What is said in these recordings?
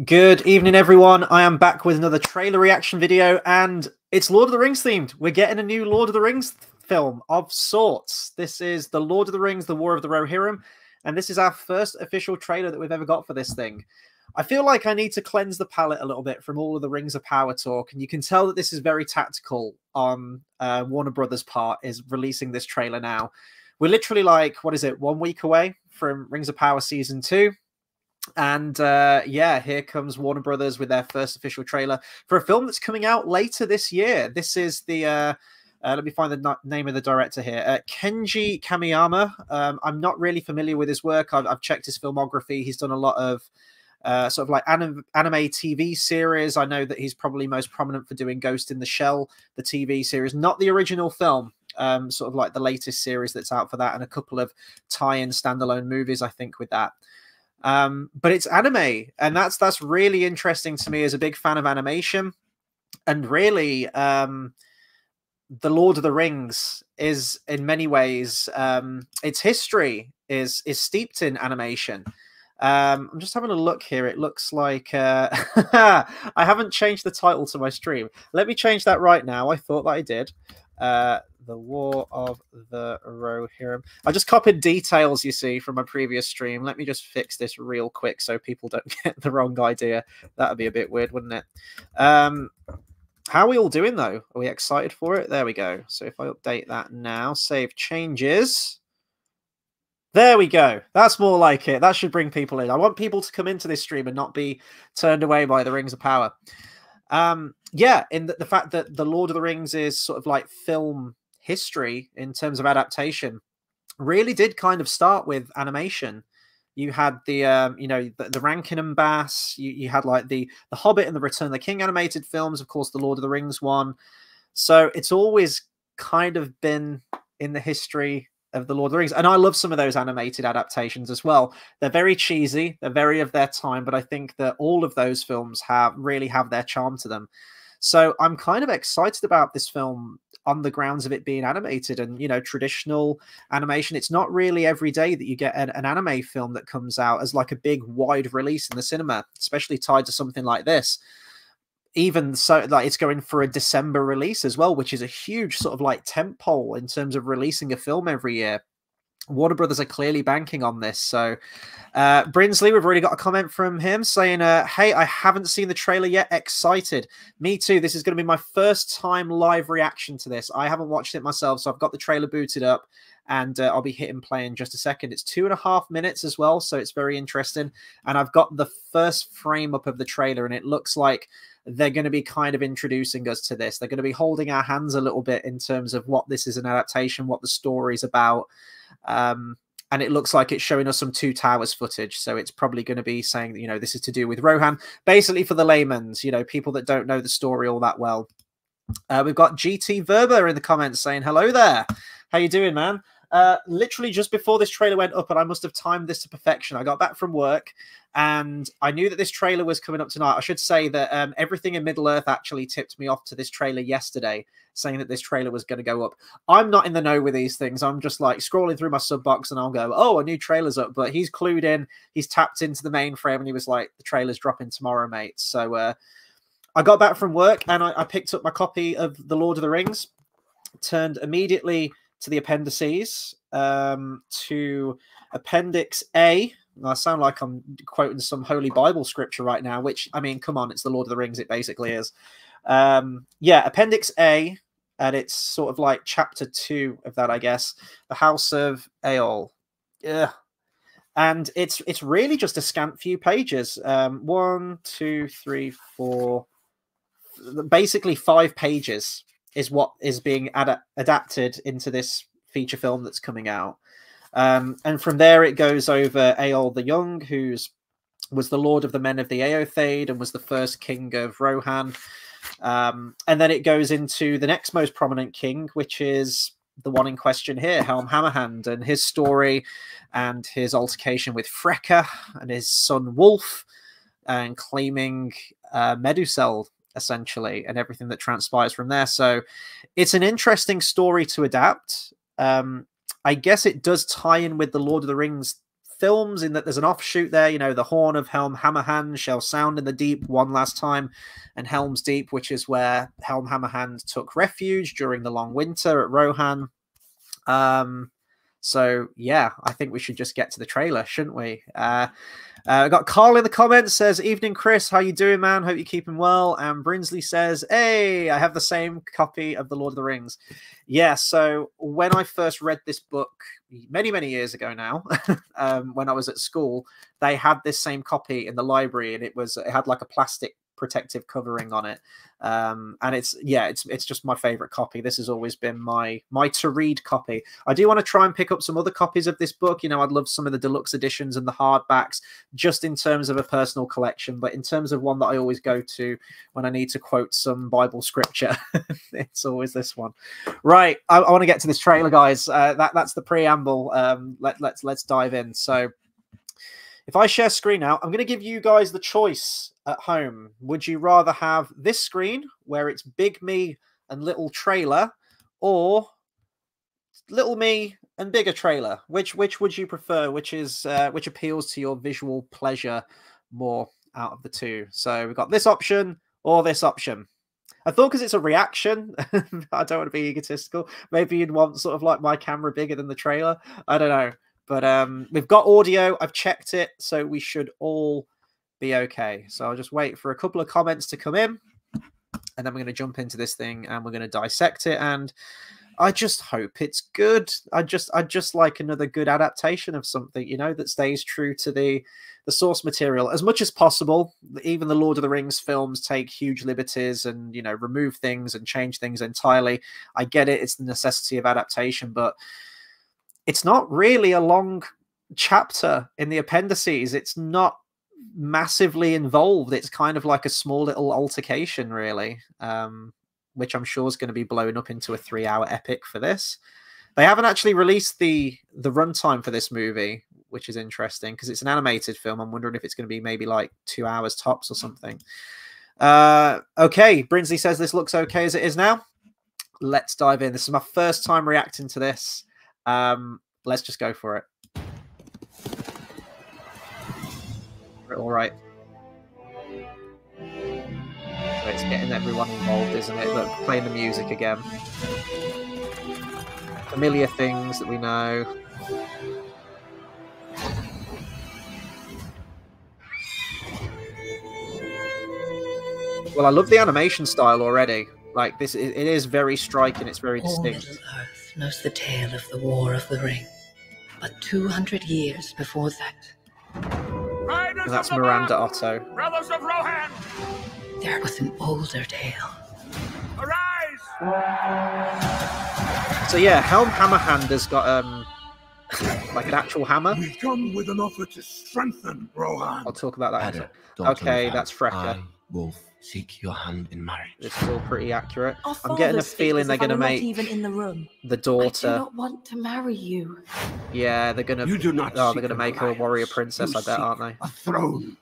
Good evening, everyone. I am back with another trailer reaction video, and it's Lord of the Rings themed. We're getting a new Lord of the Rings film of sorts. This is The Lord of the Rings, The War of the Rohirrim, and this is our first official trailer that we've ever got for this thing. I feel like I need to cleanse the palate a little bit from all of the Rings of Power talk, and you can tell that this is very tactical on Warner Brothers' part, is releasing this trailer now. We're literally like, 1 week away from Rings of Power Season 2. And yeah, here comes Warner Brothers with their first official trailer for a film that's coming out later this year. This is the let me find the name of the director here, Kenji Kamiyama. I'm not really familiar with his work. I've checked his filmography. He's done a lot of sort of like anime TV series. I know that he's probably most prominent for doing Ghost in the Shell, the TV series, not the original film. Sort of like the latest series that's out for that, and a couple of tie-in standalone movies, I think, with that. But it's anime, and that's really interesting to me as a big fan of animation. And really, the Lord of the Rings is in many ways, its history is steeped in animation. I'm just having a look here. It looks like I haven't changed the title to my stream. Let me change that right now. I thought that I did. The War of the Rohirrim. I just copied details, you see, from my previous stream. Let me just fix this real quick so people don't get the wrong idea. That would be a bit weird, wouldn't it? How are we all doing, though? Are we excited for it? There we go. So if I update that now, save changes. There we go. That's more like it. That should bring people in. I want people to come into this stream and not be turned away by the Rings of Power. Yeah, in the fact that the Lord of the Rings is sort of like film history in terms of adaptation, really did kind of start with animation. You had the you know, the Rankin and Bass. You had like the Hobbit and the Return of the King animated films, of course, the Lord of the Rings one. So it's always kind of been in the history of the Lord of the Rings, and I love some of those animated adaptations as well. They're very cheesy, they're very of their time, but I think that all of those films really have their charm to them. So I'm kind of excited about this film on the grounds of it being animated and, you know, traditional animation. It's not really every day that you get an anime film that comes out as like a big wide release in the cinema, especially tied to something like this. Even so, like, it's going for a December release as well, which is a huge sort of like tentpole in terms of releasing a film every year. Warner Brothers are clearly banking on this. So Brinsley, we've already got a comment from him saying, hey, I haven't seen the trailer yet. Excited. Me too. This is going to be my first time live reaction to this. I haven't watched it myself, so I've got the trailer booted up, and I'll be hitting play in just a second. It's 2.5 minutes as well, so it's very interesting. And I've got the first frame up of the trailer, and it looks like they're going to be kind of introducing us to this. They're going to be holding our hands a little bit in terms of what this is an adaptation, what the story's about. And it looks like it's showing us some Two Towers footage. So it's probably going to be saying that, you know, this is to do with Rohan. Basically, for the layman's, you know, people that don't know the story all that well. We've got GT Verba in the comments saying, hello there. How you doing, man? Literally just before this trailer went up, and I must have timed this to perfection. I got back from work and I knew that this trailer was coming up tonight. I should say that everything in Middle-earth actually tipped me off to this trailer yesterday, saying that this trailer was going to go up. I'm not in the know with these things. I'm just like scrolling through my sub box and I'll go, oh, a new trailer's up. But he's clued in. He's tapped into the mainframe and he was like, the trailer's dropping tomorrow, mate. So I got back from work and I picked up my copy of The Lord of the Rings, turned immediately to the appendices, to Appendix A. I sound like I'm quoting some Holy Bible scripture right now, which, I mean, come on, it's The Lord of the Rings. It basically is. Yeah, Appendix A, and it's sort of like chapter 2 of that, I guess. The House of Eol. Yeah. And it's really just a scant few pages. 1, 2, 3, 4, basically 5 pages is what is being adapted into this feature film that's coming out. And from there, it goes over Eol the Young, who was the Lord of the Men of the Eothade and was the first king of Rohan. And then it goes into the next most prominent king, which is the one in question here, Helm Hammerhand, and his story and his altercation with Freka and his son Wolf, and claiming Medusel, essentially, and everything that transpires from there. So it's an interesting story to adapt. I guess it does tie in with the Lord of the Rings films in that there's an offshoot there. You know, the horn of Helm Hammerhand shall sound in the deep one last time, and Helm's Deep, which is where Helm Hammerhand took refuge during the long winter at Rohan. So yeah, I think we should just get to the trailer, shouldn't we? I got Carl in the comments, says, "Evening, Chris. How you doing, man? Hope you're keeping well." And Brinsley says, "Hey, I have the same copy of The Lord of the Rings." Yeah, so when I first read this book many, many years ago now, when I was at school, they had this same copy in the library, and it had like a plastic protective covering on it. And it's just my favorite copy. This has always been my to read copy. I do want to try and pick up some other copies of this book. You know, I'd love some of the deluxe editions and the hardbacks, just in terms of a personal collection. But in terms of one that I always go to when I need to quote some Bible scripture, it's always this one. Right, I want to get to this trailer, guys. That's the preamble. Let's dive in. So if I share screen now, I'm going to give you guys the choice at home. Would you rather have this screen where it's big me and little trailer, or little me and bigger trailer? Which would you prefer? Which appeals to your visual pleasure more out of the two? So we've got this option or this option. I thought because it's a reaction, I don't want to be egotistical. Maybe you'd want sort of like my camera bigger than the trailer. I don't know. But we've got audio. I've checked it, so we should all be okay. So I'll just wait for a couple of comments to come in, and then we're going to jump into this thing and we're going to dissect it. And I just hope it's good. I just like another good adaptation of something, you know, that stays true to the source material as much as possible. Even the Lord of the Rings films take huge liberties and, you know, remove things and change things entirely. I get it. It's the necessity of adaptation, but it's not really a long chapter in the appendices. It's not massively involved. It's kind of like a small little altercation, really, which I'm sure is going to be blown up into a 3-hour epic for this. They haven't actually released the runtime for this movie, which is interesting because it's an animated film. I'm wondering if it's going to be maybe like 2 hours tops or something. Okay, Brinsley says this looks okay as it is now. Let's dive in. This is my first time reacting to this. Let's just go for it. All right. So it's getting everyone involved, isn't it? Look, playing the music again. Familiar things that we know. Well, I love the animation style already. Like this, it is very striking. It's very distinct. All Middle Earth knows the tale of the War of the Ring, but 200 years before that, and that's Miranda Otto. Brothers of Rohan, there was an older tale. arise! So yeah, Helm Hammerhand has got like an actual hammer. We come with an offer to strengthen Rohan. I'll talk about that. Ada, Okay, that's Freka. I will seek your hand in marriage. It's still pretty accurate. Our I'm getting a fathers speak feeling as they're if I going to were not make even in the room. the I do daughter. not want to marry you. Yeah, they're going to. You do not. Oh, seek they're going to an make her a alliance. warrior princess, You I bet, seek aren't they? A throne.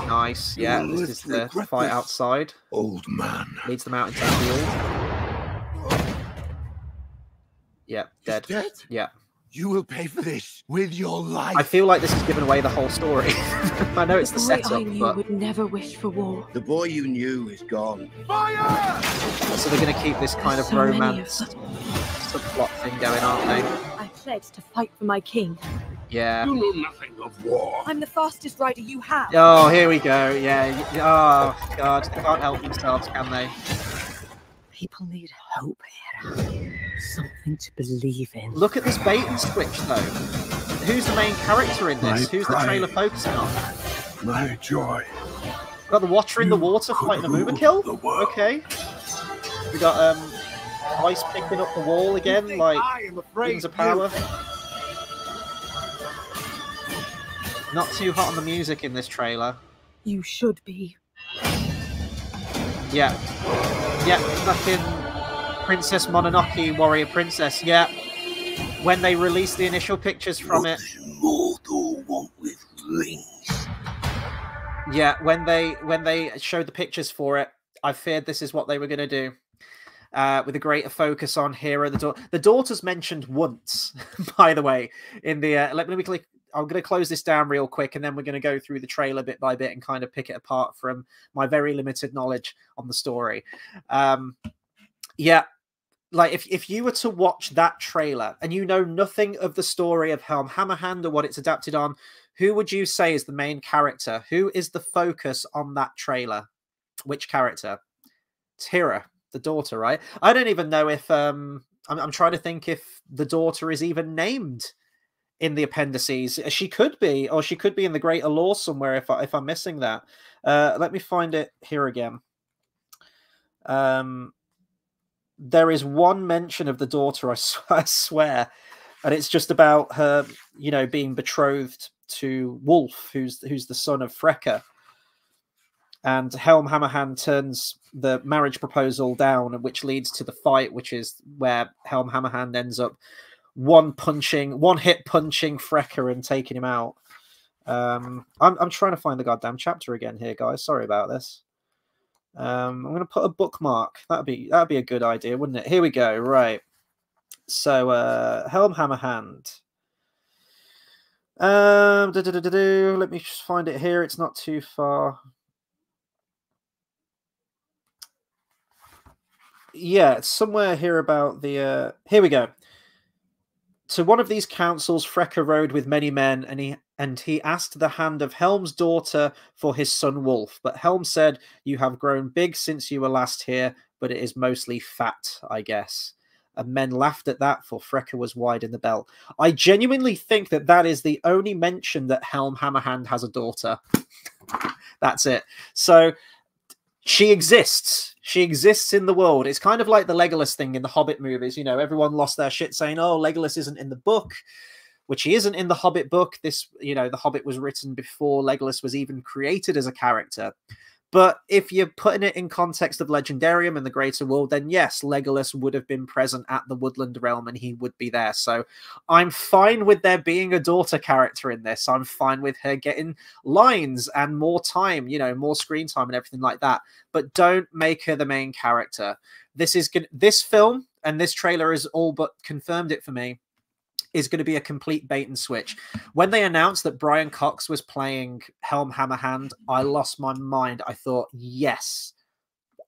Nice. You Yeah, will this live is to the regret fight this. outside. Old man. Leads them out into the field. Yeah, dead. He's dead? Yeah. You will pay for this with your life. I feel like this has given away the whole story. I know it's the boy I setup, knew but would never wish for war. The boy you knew is gone. Fire! so they're going to keep this kind of So many of romance them. subplot thing going, aren't they? I pledged to fight for my king. Yeah. You know nothing of war. I'm the fastest rider you have. Oh, here we go. Yeah. Oh, God. They can't help themselves, can they? People need hope here. Something to believe in. Look at this bait and switch, though. Who's the main character in this? My Who's the pride. trailer focusing on? My joy. Got the Watcher in the You water could fighting a rule Moomer kill? the world. Okay. We got Ice picking up the wall again, You like think I am afraid Rings of you? Power. Not too hot on the music in this trailer. You should be. Yeah. Yeah, fucking Princess Mononoke, Warrior Princess, yeah. When they released the initial pictures from it. Mortal want with rings. Yeah, when they showed the pictures for it, I feared this is what they were going to do. with a greater focus on Hera. The daughter's mentioned once, by the way, in the let me click. I'm going to close this down real quick, and then we're going to go through the trailer bit by bit and kind of pick it apart from my very limited knowledge on the story. Yeah, like if you were to watch that trailer and you know nothing of the story of Helm Hammerhand or what it's adapted on, who would you say is the main character? Who is the focus on that trailer? Which character? It's Hera, the daughter, right? I don't even know if I'm trying to think if the daughter is even named in the appendices. She could be, or she could be in the greater lore somewhere if I'm missing that. Let me find it here again. There is one mention of the daughter, I swear, and it's just about her, you know, being betrothed to Wolf, who's the son of Freka. And Helm Hammerhand turns the marriage proposal down, which leads to the fight, which is where Helm Hammerhand ends up one hit punching Freka and taking him out. I'm trying to find the goddamn chapter again here, guys. Sorry about this. I'm going to put a bookmark. That'd be a good idea, wouldn't it? Here we go. Right. So Helm Hammerhand. Let me just find it here. It's not too far. Yeah, it's somewhere here about the. Here we go. To one of these councils, Freka rode with many men, and he asked the hand of Helm's daughter for his son Wolf. But Helm said, "You have grown big since you were last here, but it is mostly fat, I guess." And men laughed at that, for Freka was wide in the belt. I genuinely think that is the only mention that Helm Hammerhand has a daughter. That's it. So she exists. She exists in the world. It's kind of like the Legolas thing in the Hobbit movies. You know, everyone lost their shit saying, "Oh, Legolas isn't in the book," which he isn't in the Hobbit book. This, you know, the Hobbit was written before Legolas was even created as a character. But if you're putting it in context of Legendarium and the greater world, then yes, Legolas would have been present at the Woodland Realm and he would be there. So I'm fine with there being a daughter character in this. I'm fine with her getting lines and more time, you know, more screen time and everything like that. But don't make her the main character. This film and this trailer is all but confirmed it for me, is going to be a complete bait and switch. When they announced that Brian Cox was playing Helm Hammerhand, I lost my mind. I thought, yes,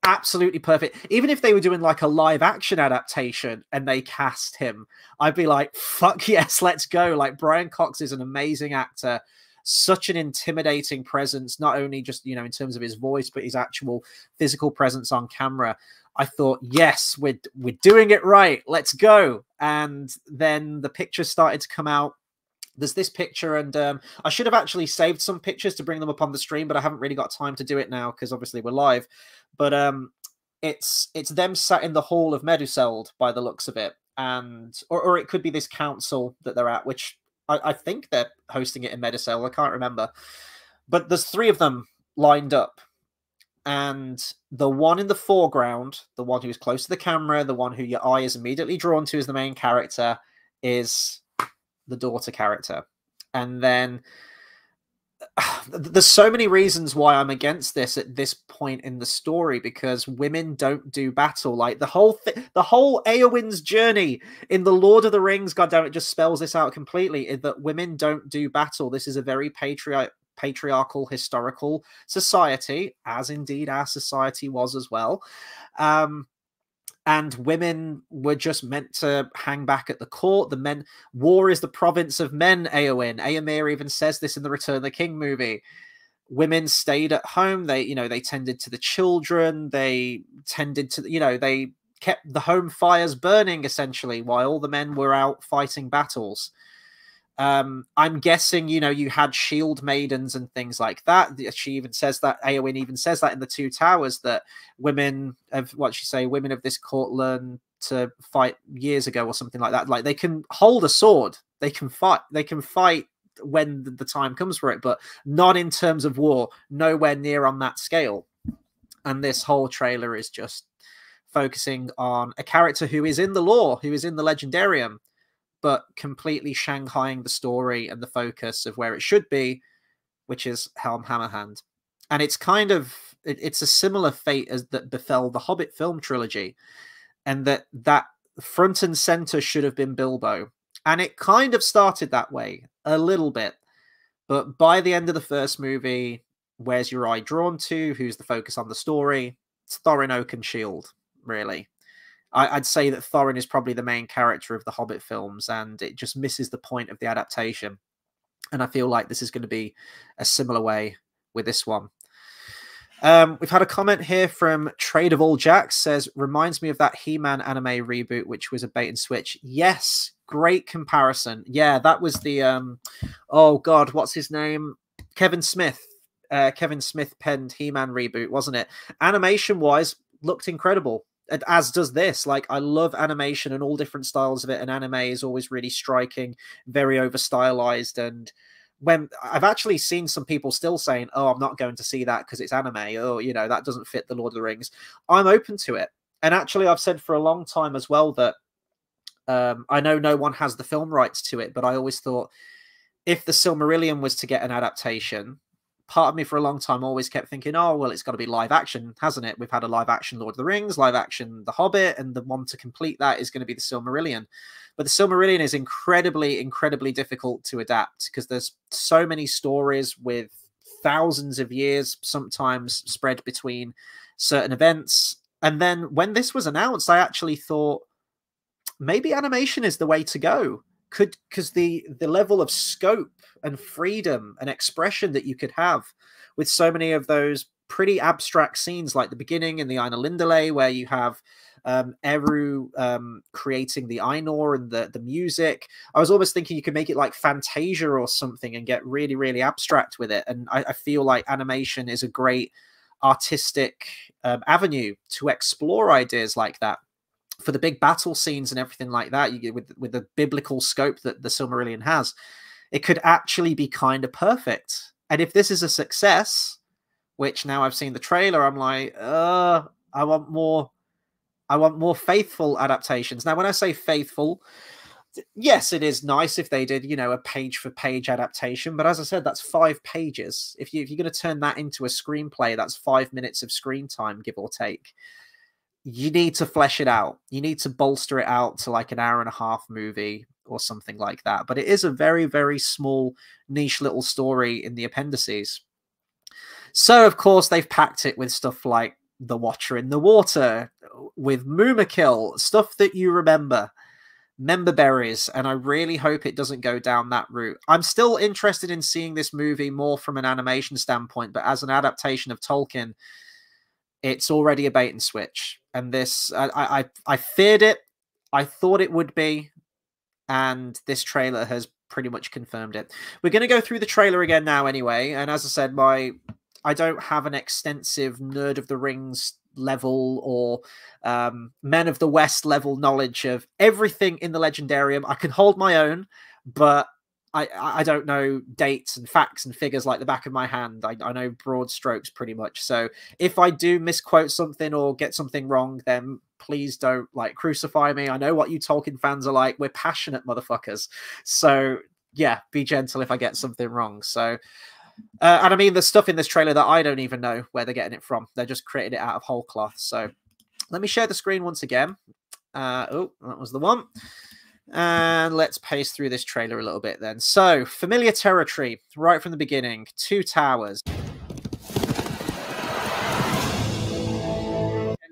absolutely perfect. Even if they were doing like a live action adaptation and they cast him, I'd be like, fuck yes, let's go. Like, Brian Cox is an amazing actor, such an intimidating presence, not only just, you know, in terms of his voice, but his actual physical presence on camera. I thought, yes, we're doing it right. Let's go. And then the pictures started to come out. There's this picture, and I should have actually saved some pictures to bring them up on the stream, but I haven't really got time to do it now because obviously we're live. But it's them sat in the hall of Meduseld by the looks of it, and or it could be this council that they're at, which I think they're hosting it in Meduseld. I can't remember, but there's 3 of them lined up. And the one in the foreground, the one who's close to the camera, the one who your eye is immediately drawn to as the main character, is the daughter character. And then there's so many reasons why I'm against this at this point in the story, because women don't do battle. Like the whole Eowyn's journey in the Lord of the Rings, goddamn, it just spells this out completely, is that women don't do battle. This is a very patriarchal historical society, as indeed our society was as well, and women were just meant to hang back at the court. The men, war is the province of men. Eomer even says this in the Return of the King movie. Women stayed at home. They, you know, they tended to the children. They tended to, you know, they kept the home fires burning essentially while all the men were out fighting battles. I'm guessing, you know, you had shield maidens and things like that. She even says that, Eowyn even says that in the Two Towers, that women of women of this court learn to fight years ago or something like that. Like, they can hold a sword, they can fight when the time comes for it, but not in terms of war, nowhere near on that scale. And this whole trailer is just focusing on a character who is in the lore, who is in the Legendarium, but completely shanghaiing the story and the focus of where it should be, which is Helm Hammerhand. And it's kind of, it's a similar fate as that befell the Hobbit film trilogy. and that front and center should have been Bilbo. And it kind of started that way a little bit. But by the end of the first movie, where's your eye drawn to? Who's the focus on the story? It's Thorin Oakenshield, really. I'd say that Thorin is probably the main character of the Hobbit films, and it just misses the point of the adaptation. And I feel like this is going to be a similar way with this one. We've had a comment here from Trade of All Jacks, says, reminds me of that He-Man anime reboot, which was a bait and switch. Yes, great comparison. Yeah, that was the, oh God, what's his name? Kevin Smith. Kevin Smith penned He-Man reboot, wasn't it? Animation-wise, looked incredible, as does this. Like, I love animation and all different styles of it, and anime is always really striking, very over-stylized, and when I've actually seen some people still saying, oh, I'm not going to see that because it's anime. Oh, you know, that doesn't fit the Lord of the Rings. I'm open to it. And actually, I've said for a long time as well that I know no one has the film rights to it, but I always thought if the Silmarillion was to get an adaptation, part of me for a long time always kept thinking, oh, well, it's got to be live action, hasn't it? We've had a live action Lord of the Rings, live action The Hobbit, and the one to complete that is going to be the Silmarillion. But the Silmarillion is incredibly, incredibly difficult to adapt because there's so many stories with thousands of years, sometimes spread between certain events. And then when this was announced, I actually thought maybe animation is the way to go. Because the level of scope and freedom and expression that you could have with so many of those pretty abstract scenes, like the beginning in the Ainulindalë, where you have Eru creating the Ainur and the music. I was almost thinking you could make it like Fantasia or something and get really, really abstract with it. And I feel like animation is a great artistic avenue to explore ideas like that. For the big battle scenes and everything like that, you get with the biblical scope that the Silmarillion has, it could actually be kind of perfect. And if this is a success, which now I've seen the trailer, I'm like, I want more faithful adaptations. Now, when I say faithful, yes, it is nice if they did, you know, a page for page adaptation. But as I said, that's 5 pages. If you're going to turn that into a screenplay, that's 5 minutes of screen time, give or take. You need to flesh it out. You need to bolster it out to like an hour-and-a-half movie or something like that. But it is a very, very small, niche little story in the appendices. So, of course, they've packed it with stuff like The Watcher in the Water, with Mumakil, stuff that you remember, member berries, and I really hope it doesn't go down that route. I'm still interested in seeing this movie more from an animation standpoint, but as an adaptation of Tolkien, it's already a bait and switch. And this, I feared it. I thought it would be. And this trailer has pretty much confirmed it. We're going to go through the trailer again now anyway. And as I said, I don't have an extensive Nerd of the Rings level or Men of the West level knowledge of everything in the Legendarium. I can hold my own, but I don't know dates and facts and figures like the back of my hand. I know broad strokes pretty much. So if I do misquote something or get something wrong, then please don't like crucify me. I know what you Tolkien fans are like. We're passionate motherfuckers. So yeah, be gentle if I get something wrong. So, and I mean, there's stuff in this trailer that I don't even know where they're getting it from. They're just creating it out of whole cloth. So let me share the screen once again. Oh, that was the one. And let's pace through this trailer a little bit then. So, familiar territory, right from the beginning. 2 towers.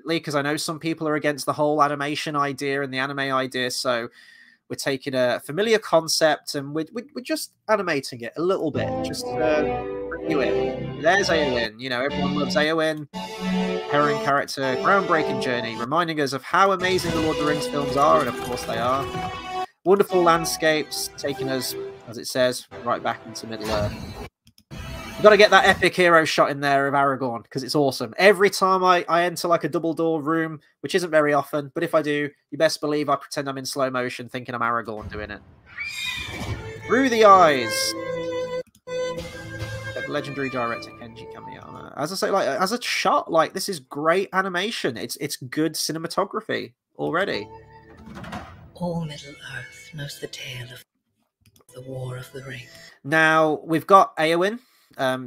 Because I know some people are against the whole animation idea and the anime idea, so we're taking a familiar concept and we're just animating it a little bit. Just Eowyn. There's Eowyn. You know, everyone loves Eowyn. Heroine character, groundbreaking journey, reminding us of how amazing the Lord of the Rings films are, and of course they are. Wonderful landscapes, taking us, as it says, right back into Middle-earth. We've got to get that epic hero shot in there of Aragorn, because it's awesome. Every time I enter like a double-door room, which isn't very often, but if I do, you best believe I pretend I'm in slow motion, thinking I'm Aragorn doing it. Through the Eyes. Legendary director Kenji Kamiyama. As I say, like as a shot, like this is great animation. It's good cinematography already. All Middle-earth knows the tale of the War of the Ring. Now we've got Eowyn.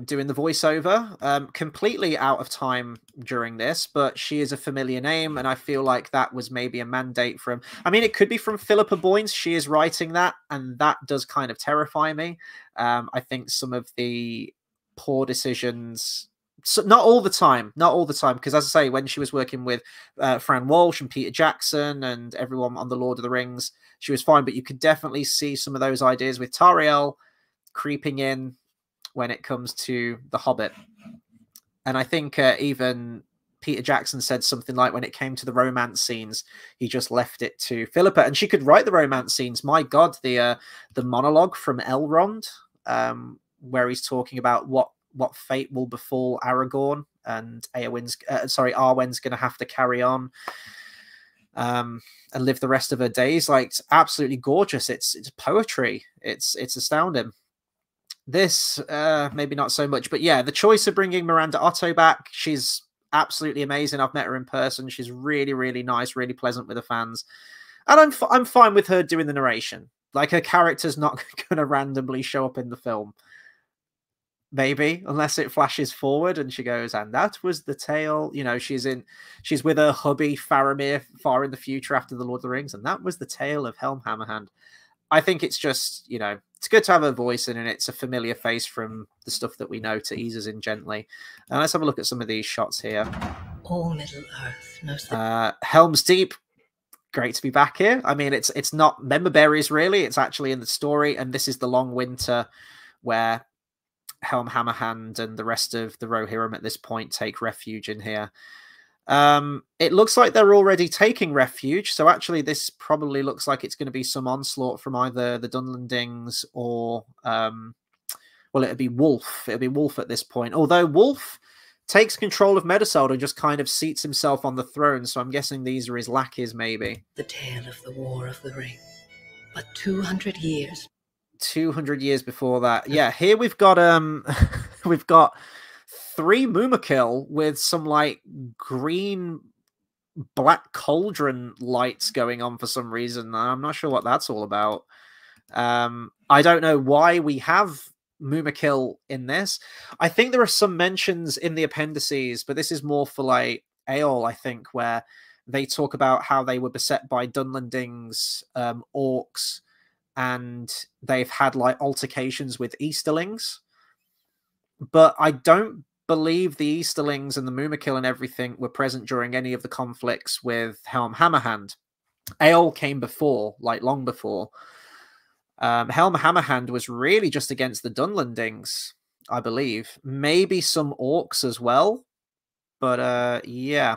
doing the voiceover, completely out of time during this, but she is a familiar name, and I feel like that was maybe a mandate from, I mean, it could be from Philippa Boyens. She is writing that, and that does kind of terrify me. I think some of the poor decisions, so not all the time, because as I say, when she was working with Fran Walsh and Peter Jackson and everyone on the Lord of the Rings, she was fine, but you could definitely see some of those ideas with Tariel creeping in when it comes to The Hobbit. And I think even Peter Jackson said something like, when it came to the romance scenes, he just left it to Philippa, and she could write the romance scenes. My God, the monologue from Elrond, where he's talking about what fate will befall Aragorn, and Arwen's going to have to carry on and live the rest of her days. Like, it's absolutely gorgeous. It's poetry. It's astounding. This, maybe not so much, but yeah, the choice of bringing Miranda Otto back, she's absolutely amazing. I've met her in person. She's really, really nice, really pleasant with the fans. And I'm fine with her doing the narration. Like, her character's not going to randomly show up in the film. Maybe, unless it flashes forward and she goes, and that was the tale. You know, she's with her hubby Faramir far in the future after the Lord of the Rings, and that was the tale of Helm Hammerhand. I think it's just, you know, it's good to have a voice in, and it's a familiar face from the stuff that we know to ease us in gently. And let's have a look at some of these shots here. All Middle Earth. Helm's Deep. Great to be back here. I mean, it's not Member Berries, really. It's actually in the story, and this is the Long Winter, where Helm Hammerhand and the rest of the Rohirrim at this point take refuge in here. It looks like they're already taking refuge, so actually this probably looks like it's going to be some onslaught from either the Dunlendings or well, it'd be Wolf. It'll be Wolf at this point, although Wolf takes control of Meduseld and just kind of seats himself on the throne, so I'm guessing these are his lackeys, maybe. The tale of the War of the Ring. But 200 years 200 years before that. Yeah, here we've got we've got 3 Mumakil with some like green black cauldron lights going on for some reason. I'm not sure what that's all about. I don't know why we have Mumakil in this. I think there are some mentions in the appendices, but this is more for like Eol, I think, where they talk about how they were beset by Dunlendings, orcs, and they've had like altercations with Easterlings. But I don't believe the Easterlings and the Mumakil and everything were present during any of the conflicts with Helm Hammerhand. Eol came before, like long before. Helm Hammerhand was really just against the Dunlendings, I believe. Maybe some orcs as well. But yeah.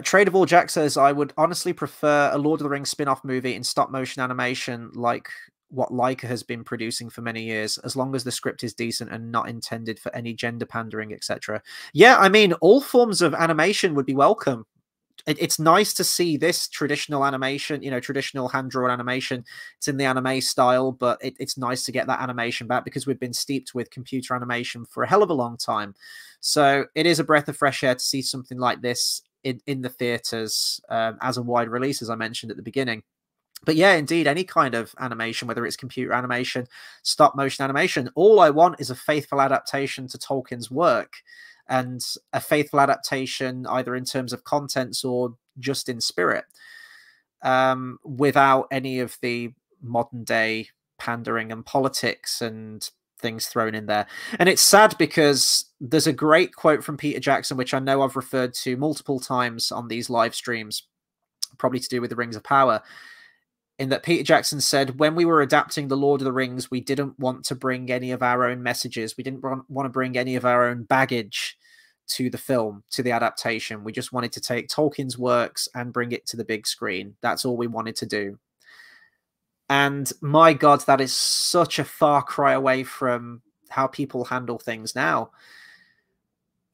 Trade of All Jack says, I would honestly prefer a Lord of the Rings spin-off movie in stop-motion animation like what Laika has been producing for many years, as long as the script is decent and not intended for any gender pandering, etc. Yeah, I mean, all forms of animation would be welcome. It's nice to see this traditional animation, you know, traditional hand-drawn animation. It's in the anime style, but it's nice to get that animation back because we've been steeped with computer animation for a hell of a long time. So it is a breath of fresh air to see something like this in the theaters as a wide release, as I mentioned at the beginning. But yeah, indeed, any kind of animation, whether it's computer animation, stop motion animation, all I want is a faithful adaptation to Tolkien's work, and a faithful adaptation either in terms of contents or just in spirit, without any of the modern day pandering and politics and things thrown in there. And it's sad because there's a great quote from Peter Jackson, which I know I've referred to multiple times on these live streams, probably to do with the Rings of Power, in that Peter Jackson said, when we were adapting The Lord of the Rings, we didn't want to bring any of our own messages. We didn't want to bring any of our own baggage to the film, to the adaptation. We just wanted to take Tolkien's works and bring it to the big screen. That's all we wanted to do. And my God, that is such a far cry away from how people handle things now.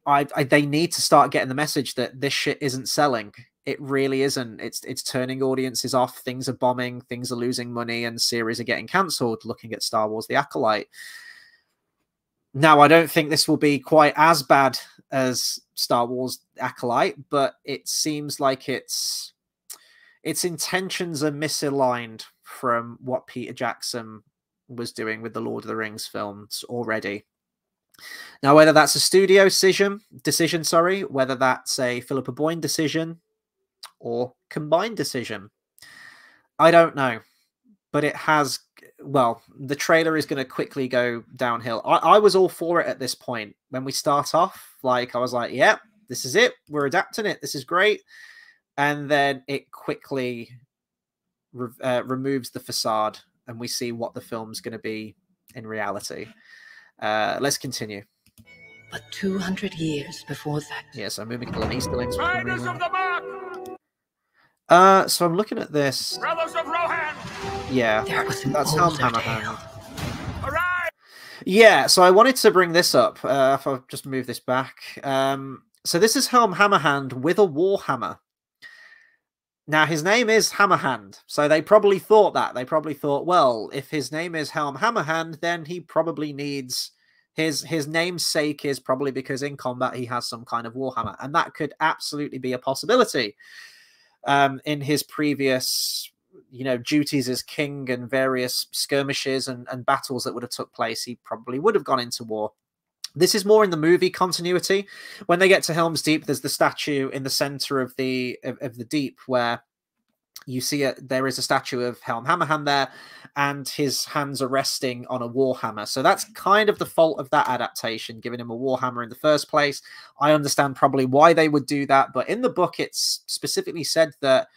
They need to start getting the message that this shit isn't selling. It really isn't. It's turning audiences off. Things are bombing. Things are losing money, and series are getting cancelled. Looking at Star Wars: The Acolyte. Now, I don't think this will be quite as bad as Star Wars: Acolyte, but it seems like its intentions are misaligned from what Peter Jackson was doing with the Lord of the Rings films already. Now, whether that's a studio decision, sorry, whether that's a Philippa Boyne decision or combined decision, I don't know. But it has, well, the trailer is going to quickly go downhill. I was all for it at this point. When we start off, like, I was like, yeah, this is it. We're adapting it. This is great. And then it quickly removes the facade, and we see what the film's going to be in reality. Let's continue. But 200 years before that. Yes, I'm moving to Easterlings. Riders of the Mark! So I'm looking at this. Brothers of Rohan! Yeah, There was an that's Helm older Hammerhand. tale. Arise! Yeah, so I wanted to bring this up. If I just move this back. So this is Helm Hammerhand with a warhammer. Now, his name is Hammerhand, so they probably thought that. They probably thought, well, if his name is Helm Hammerhand, then he probably needs... His namesake is probably because in combat he has some kind of warhammer, and that could absolutely be a possibility. In his previous, duties as king and various skirmishes and battles that would have took place, he probably would have gone into war. This is more in the movie continuity. When they get to Helm's Deep, there's the statue in the center of the deep where you see there is a statue of Helm Hammerhand there, and his hands are resting on a warhammer. So that's kind of the fault of that adaptation, giving him a warhammer in the first place. I understand probably why they would do that, but in the book, it's specifically said that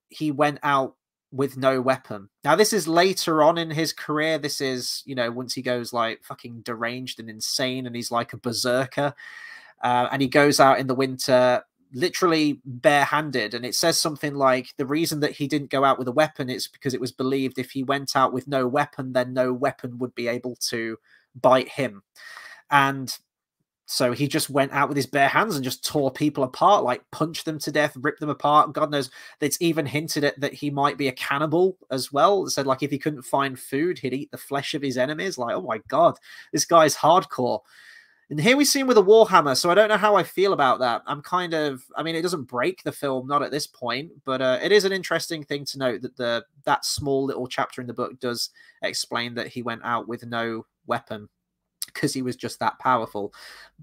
he went out with no weapon. Now, this is later on in his career. This is, once he goes like fucking deranged and insane, and he's like a berserker, and he goes out in the winter literally barehanded, and it says something like the reason that he didn't go out with a weapon is because it was believed if he went out with no weapon, then no weapon would be able to bite him. And so he just went out with his bare hands and just tore people apart, like punched them to death, ripped them apart. God knows, it's even hinted at that he might be a cannibal as well. It said like if he couldn't find food, he'd eat the flesh of his enemies. Like, oh my God, this guy's hardcore. And here we see him with a warhammer, so I don't know how I feel about that. It doesn't break the film, not at this point, but it is an interesting thing to note that that small little chapter in the book does explain that he went out with no weapon because he was just that powerful.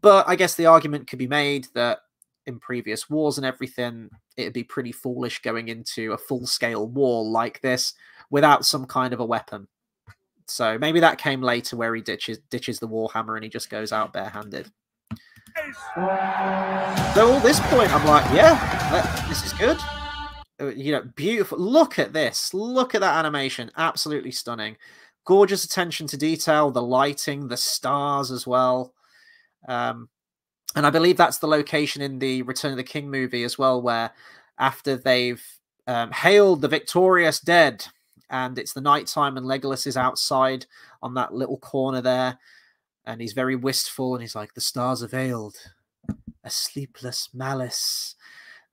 But I guess the argument could be made that in previous wars and everything, it'd be pretty foolish going into a full-scale war like this without some kind of a weapon. So maybe that came later where he ditches the warhammer and he just goes out barehanded. So at this point, I'm like, yeah, this is good. Beautiful. Look at this. Look at that animation. Absolutely stunning. Gorgeous attention to detail, the lighting, the stars as well. And I believe that's the location in the Return of the King movie as well, where after they've hailed the victorious dead, and it's the nighttime, and Legolas is outside on that little corner there, and he's very wistful, and he's like, the stars have veiled, a sleepless malice.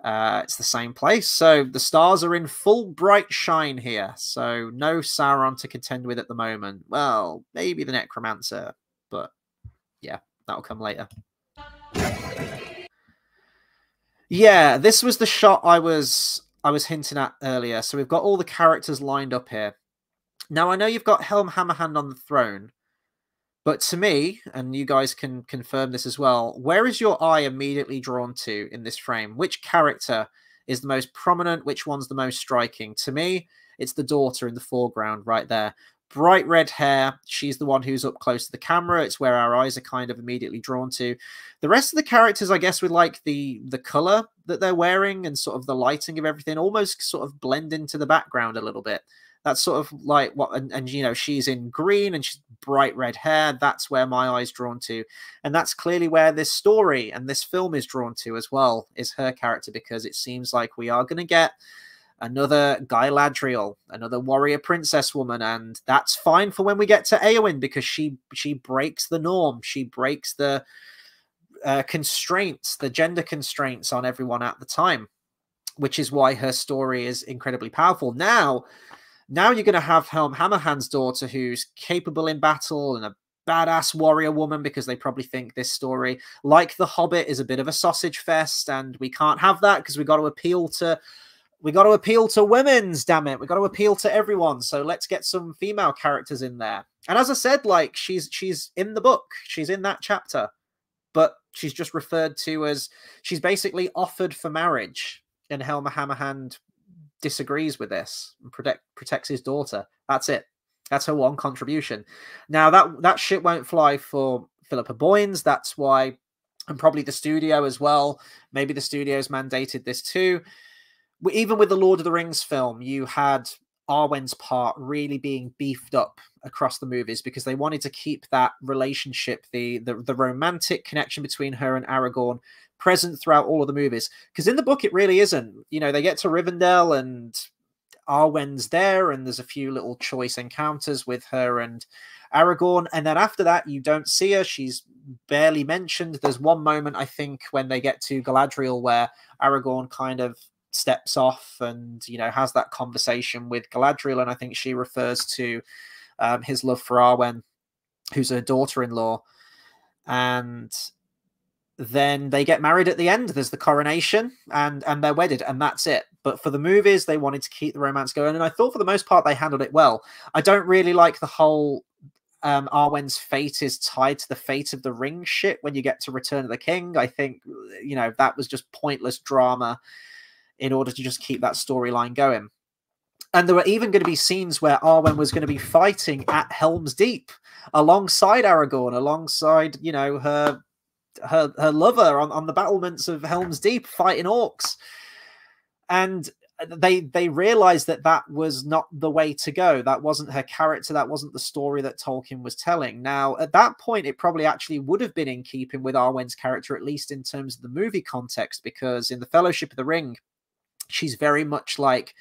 It's the same place. So the stars are in full bright shine here. So no Sauron to contend with at the moment. Well, maybe the Necromancer, but yeah, that'll come later. Yeah, this was the shot I was hinting at earlier. So we've got all the characters lined up here. Now, I know you've got Helm Hammerhand on the throne, but to me, and you guys can confirm this as well, where is your eye immediately drawn to in this frame? Which character is the most prominent? Which one's the most striking? To me, it's the daughter in the foreground right there. Bright red hair. She's the one who's up close to the camera. It's where our eyes are kind of immediately drawn to. The rest of the characters, I guess, with like the color that they're wearing and sort of the lighting of everything almost sort of blend into the background a little bit. That's sort of like what, and she's in green and she's bright red hair. That's where my eye's drawn to. And that's clearly where this story and this film is drawn to as well, is her character, because it seems like we are going to get another Galadriel, another warrior princess woman, and that's fine for when we get to Éowyn, because she breaks the norm. She breaks the constraints, the gender constraints on everyone at the time, which is why her story is incredibly powerful. Now you're going to have Helm Hammerhand's daughter, who's capable in battle and a badass warrior woman, because they probably think this story, like The Hobbit, is a bit of a sausage fest, and we can't have that because we've got to appeal to We got to appeal to women's, damn it. We got to appeal to everyone. So let's get some female characters in there. And as I said, like she's in the book. She's in that chapter. But she's just referred to as, she's basically offered for marriage. And Helma Hammerhand disagrees with this and protects his daughter. That's it. That's her one contribution. Now, that shit won't fly for Philippa Boyens. That's why, and probably the studio as well. Maybe the studio's mandated this too. Even with the Lord of the Rings film, you had Arwen's part really being beefed up across the movies because they wanted to keep that relationship, the romantic connection between her and Aragorn present throughout all of the movies. Because in the book, it really isn't. You know, they get to Rivendell and Arwen's there, and there's a few little choice encounters with her and Aragorn. And then after that, you don't see her. She's barely mentioned. There's one moment, I think, when they get to Galadriel where Aragorn kind of steps off and, you know, has that conversation with Galadriel. And I think she refers to his love for Arwen, who's her daughter-in-law. And then they get married at the end. There's the coronation and they're wedded, and that's it. But for the movies, they wanted to keep the romance going. And I thought for the most part, they handled it well. I don't really like the whole Arwen's fate is tied to the fate of the ring shit when you get to Return of the King. I think, you know, that was just pointless drama in order to just keep that storyline going. And there were even going to be scenes where Arwen was going to be fighting at Helm's Deep alongside Aragorn, alongside, you know, her lover on the battlements of Helm's Deep fighting orcs. And they realized that was not the way to go. That wasn't her character. That wasn't the story that Tolkien was telling. Now, at that point, it probably actually would have been in keeping with Arwen's character, at least in terms of the movie context, because in the Fellowship of the Ring, she's very much like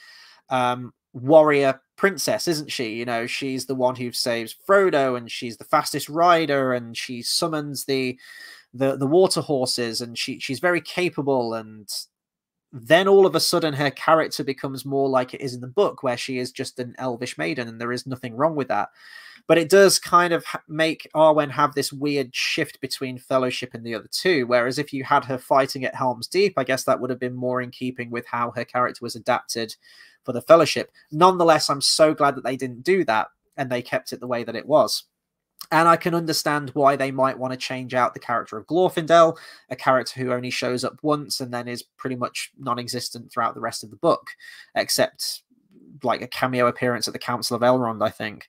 warrior princess, isn't she? You know, she's the one who saves Frodo, and she's the fastest rider, and she summons the water horses, and she's very capable. And then all of a sudden her character becomes more like it is in the book, where she is just an elvish maiden, and there is nothing wrong with that. But it does kind of make Arwen have this weird shift between Fellowship and the other two, whereas if you had her fighting at Helm's Deep, I guess that would have been more in keeping with how her character was adapted for the Fellowship. Nonetheless, I'm so glad that they didn't do that, and they kept it the way that it was. And I can understand why they might want to change out the character of Glorfindel, a character who only shows up once and then is pretty much non-existent throughout the rest of the book, except like a cameo appearance at the Council of Elrond, I think.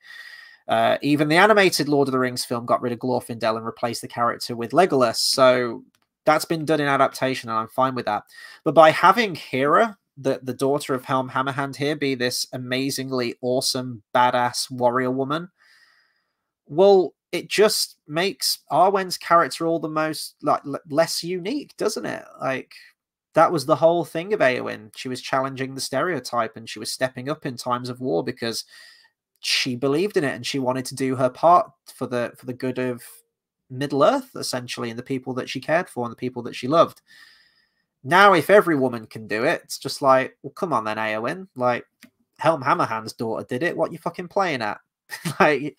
Even the animated Lord of the Rings film got rid of Glorfindel and replaced the character with Legolas. So that's been done in adaptation, and I'm fine with that. But by having Hera, the daughter of Helm Hammerhand here, be this amazingly awesome, badass warrior woman, well, it just makes Arwen's character all the most like less unique, doesn't it? Like, that was the whole thing of Eowyn. She was challenging the stereotype, and she was stepping up in times of war because she believed in it, and she wanted to do her part for the good of Middle Earth, essentially, and the people that she cared for and the people that she loved. Now, if every woman can do it, it's just like, well, come on then, Eowyn. Like, Helm Hammerhand's daughter did it. What are you fucking playing at? Like,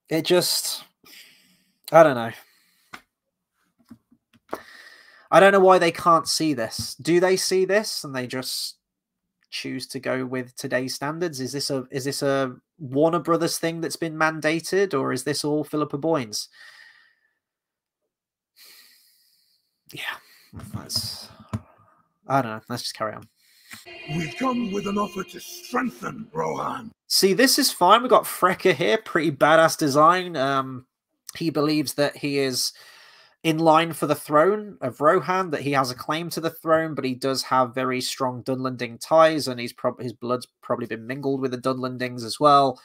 it just, I don't know. I don't know why they can't see this. Do they see this and they just choose to go with today's standards? Is this a Warner Brothers thing that's been mandated, or is this all Philippa Boyens? Yeah, I don't know. Let's just carry on. We come with an offer to strengthen Rohan. See, this is fine. We've got Freka here. Pretty badass design. He believes that he is in line for the throne of Rohan, that he has a claim to the throne, but he does have very strong Dunlanding ties, and his blood's probably been mingled with the Dunlandings as well.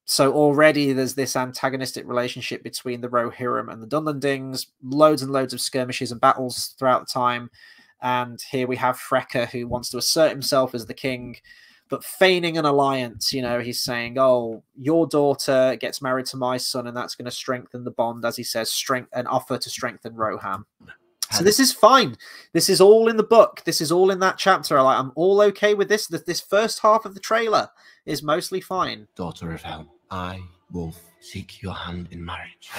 So already there's this antagonistic relationship between the Rohirrim and the Dunlandings, loads and loads of skirmishes and battles throughout the time. And here we have Freka, who wants to assert himself as the king, but feigning an alliance. You know, he's saying, oh, your daughter gets married to my son, and that's going to strengthen the bond, as he says, an offer to strengthen Rohan. So this is fine. This is all in the book. This is all in that chapter. I'm all okay with this. This first half of the trailer is mostly fine. Daughter of Helm, I, Wolf, seek your hand in marriage.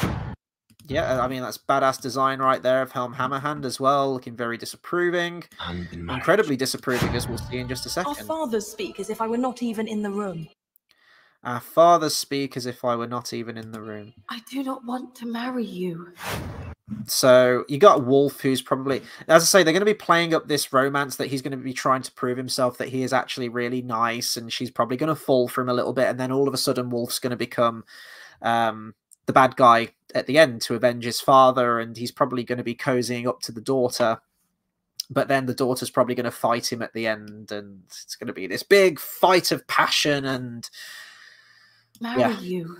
Yeah, I mean, that's badass design right there of Helm Hammerhand as well, looking very disapproving. Hand in marriage. Incredibly disapproving, as we'll see in just a Our second. fathers speak as if I were not even in the room. Our fathers speak as if I were not even in the room. I do not want to marry you. So you got Wolf, who's probably, as I say, they're going to be playing up this romance that he's going to be trying to prove himself that he is actually really nice, and she's probably going to fall for him a little bit, and then all of a sudden Wolf's going to become the bad guy at the end to avenge his father, and he's probably going to be cozying up to the daughter, but then the daughter's probably going to fight him at the end, and it's going to be this big fight of passion. And Marry you.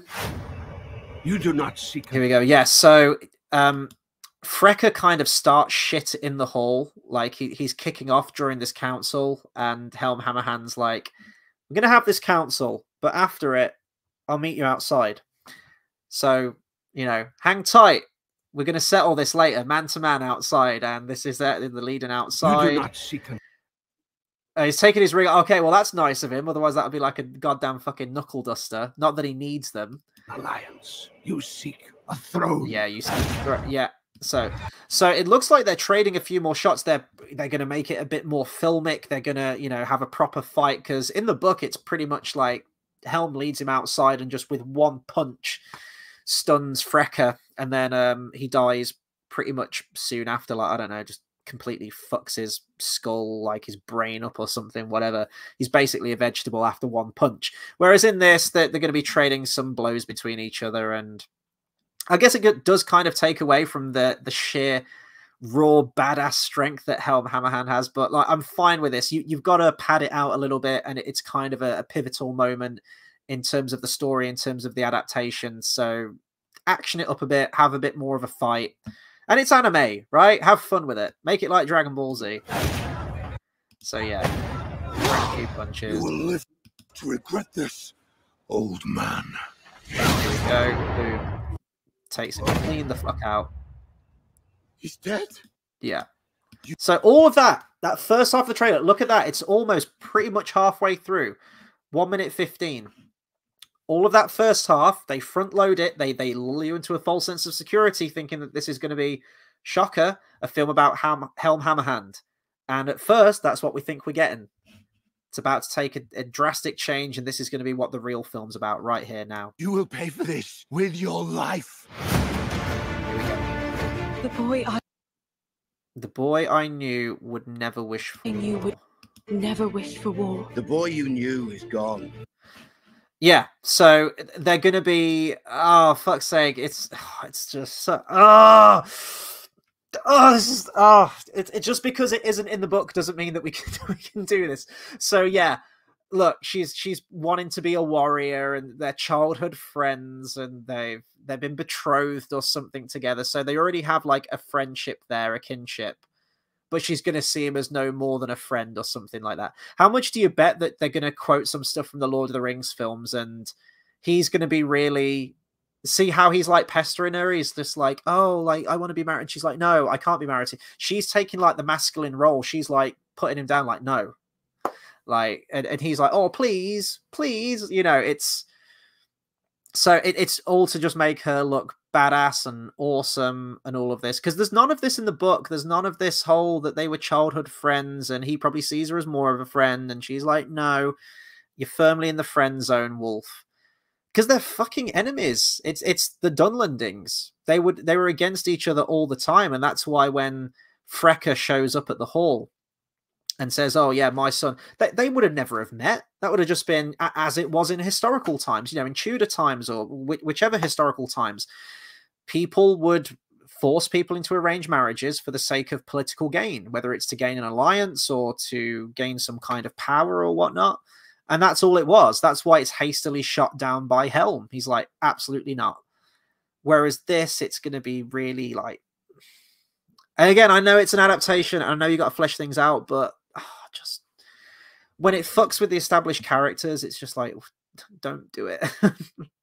You do not seek. Here we go. Yeah, so Frecker kind of starts shit in the hall. Like, he's kicking off during this council, and Helm Hammerhand's like, we're going to have this council, but after it, I'll meet you outside. So, you know, hang tight. We're going to settle this later, man to man outside. And this is the leading outside. You do not seek him. He's taking his ring. Okay, well, that's nice of him. Otherwise, that would be like a goddamn fucking knuckle duster. Not that he needs them. Alliance. You seek a throne. Yeah, you seek. Yeah. So it looks like they're trading a few more shots. They're going to make it a bit more filmic. They're going to, you know, have a proper fight, because in the book, it's pretty much like Helm leads him outside and just with one punch stuns Frecker, and then he dies pretty much soon after. Like, I don't know, just completely fucks his skull, like his brain up or something, whatever. He's basically a vegetable after one punch. Whereas in this, they're going to be trading some blows between each other, and I guess it does kind of take away from the sheer raw badass strength that Helm Hammerhand has. But like, I'm fine with this. You've got to pad it out a little bit, and it's kind of a pivotal moment in terms of the story, in terms of the adaptation. So action it up a bit, have a bit more of a fight. And it's anime, right? Have fun with it. Make it like Dragon Ball Z. So yeah, a few punches. You will live to regret this, old man. Here we go. Boom. Takes him clean the fuck out. He's dead? Yeah. So all of that first half of the trailer, look at that. It's almost pretty much halfway through. 1 minute 15. All of that first half, they front load it. They lull you into a false sense of security, thinking that this is going to be, shocker, a film about Helm Hammerhand. And at first, that's what we think we're getting. It's about to take a drastic change, and this is going to be what the real film's about right here now. You will pay for this with your life. Here we go. The boy I knew would never wish for war. You would never wish for war. The boy you knew is gone. Yeah, so they're going to be, oh, fuck's sake, it's just, it's just because it isn't in the book doesn't mean that we can do this. So yeah, look, she's wanting to be a warrior, and they're childhood friends, and they've been betrothed or something together. So they already have like a friendship there, a kinship. But she's going to see him as no more than a friend or something like that. How much do you bet that they're going to quote some stuff from the Lord of the Rings films, and he's going to be really... See how he's like pestering her? He's just like, oh, like, I want to be married. And she's like, no, I can't be married to you. She's taking like the masculine role. She's like putting him down like, no. Like, and he's like, oh, please, please. You know, it's... So it's all to just make her look badass and awesome and all of this, because there's none of this in the book. There's none of this whole that they were childhood friends, and he probably sees her as more of a friend, and she's like, no, you're firmly in the friend zone, Wolf, because they're fucking enemies. It's the Dunlandings. They were against each other all the time, and that's why when Frecker shows up at the hall and says, oh yeah, my son, they would have never have met. That would have just been as it was in historical times, you know, in Tudor times or whichever historical times. People would force people into arranged marriages for the sake of political gain, whether it's to gain an alliance or to gain some kind of power or whatnot. And that's all it was. That's why it's hastily shot down by Helm. He's like, absolutely not. Whereas this, it's going to be really like... And again, I know it's an adaptation. I know you got to flesh things out, but just when it fucks with the established characters, it's just like, don't do it.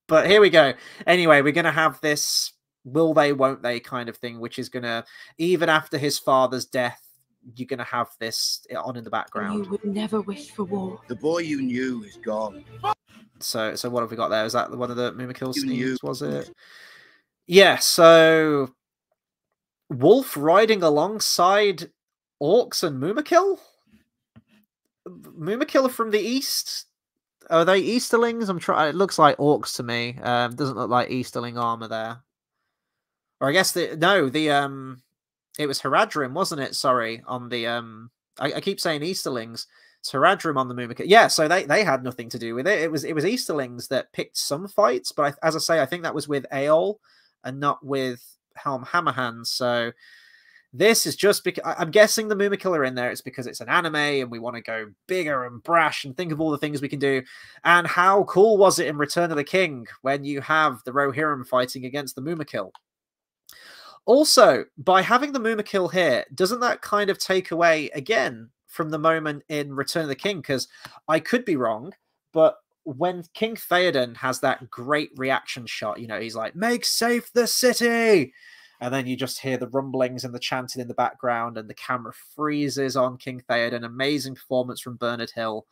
But here we go. Anyway, we're going to have this will they, won't they kind of thing, which is going to, even after his father's death, you're going to have this on in the background. You would never wish for war. The boy you knew is gone. So what have we got there? Is that one of the Mimikil scenes, was it? Yeah, so Wolf riding alongside orcs and Mumakil? Mumakil are from the east. Are they Easterlings? I'm trying. It looks like orcs to me. Doesn't look like Easterling armor there. Or I guess the it was Haradrim, wasn't it? Sorry, on the I keep saying Easterlings. It's Haradrim on the Mumakil. Yeah, so they had nothing to do with it. It was Easterlings that picked some fights, but as I say, I think that was with Aeol and not with Helm Hammerhand. So this is just because I'm guessing the Mumakil are in there. It's because it's an anime and we want to go bigger and brash and think of all the things we can do. And how cool was it in Return of the King when you have the Rohirrim fighting against the Mumakil? Also, by having the Mumakil here, doesn't that kind of take away again from the moment in Return of the King? Because I could be wrong, but when King Theoden has that great reaction shot, you know, he's like, "Make safe the city!" And then you just hear the rumblings and the chanting in the background, and the camera freezes on King Theoden. Amazing performance from Bernard Hill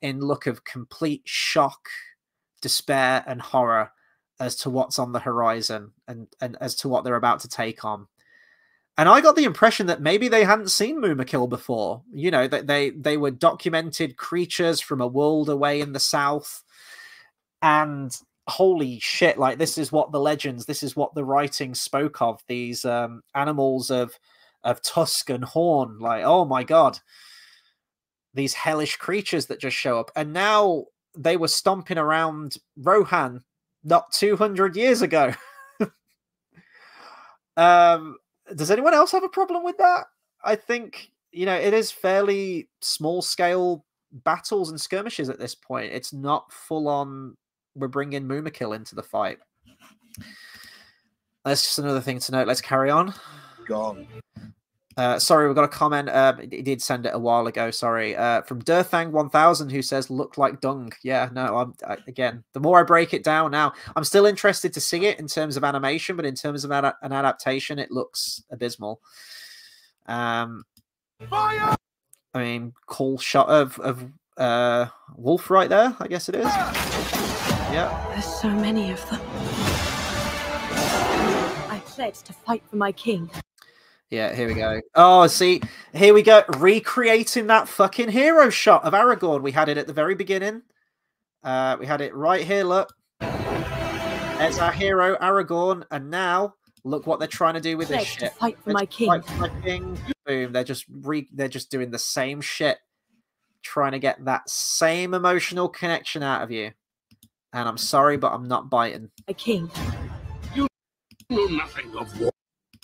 in look of complete shock, despair, and horror as to what's on the horizon and as to what they're about to take on. And I got the impression that maybe they hadn't seen Mumakil before. You know, that they were documented creatures from a world away in the south. And holy shit, like this is what the legends, this is what the writing spoke of, these animals of tusk and horn. Like, oh my god, these hellish creatures that just show up. And now they were stomping around Rohan not 200 years ago. Does anyone else have a problem with that? I think, you know, it is fairly small scale battles and skirmishes at this point. It's not full on, we're bringing Mumakil into the fight. That's just another thing to note. Let's carry on. Gone. Sorry, we got a comment. He did send it a while ago. Sorry, from Durthang1000, who says "look like dung." Yeah, no. Again, the more I break it down, now I'm still interested to see it in terms of animation, but in terms of an adaptation, it looks abysmal. Fire! I mean, cool shot of Wolf right there. I guess it is. Yeah. There's so many of them. I pledged to fight for my king. Yeah, here we go. Oh, see, here we go. Recreating that fucking hero shot of Aragorn. We had it at the very beginning. We had it right here, look. It's our hero, Aragorn. And now, look what they're trying to do with this shit. Fight for my king. Fight for my king. Boom. They're just doing the same shit. Trying to get that same emotional connection out of you. And I'm sorry, but I'm not biting. My king. You know nothing of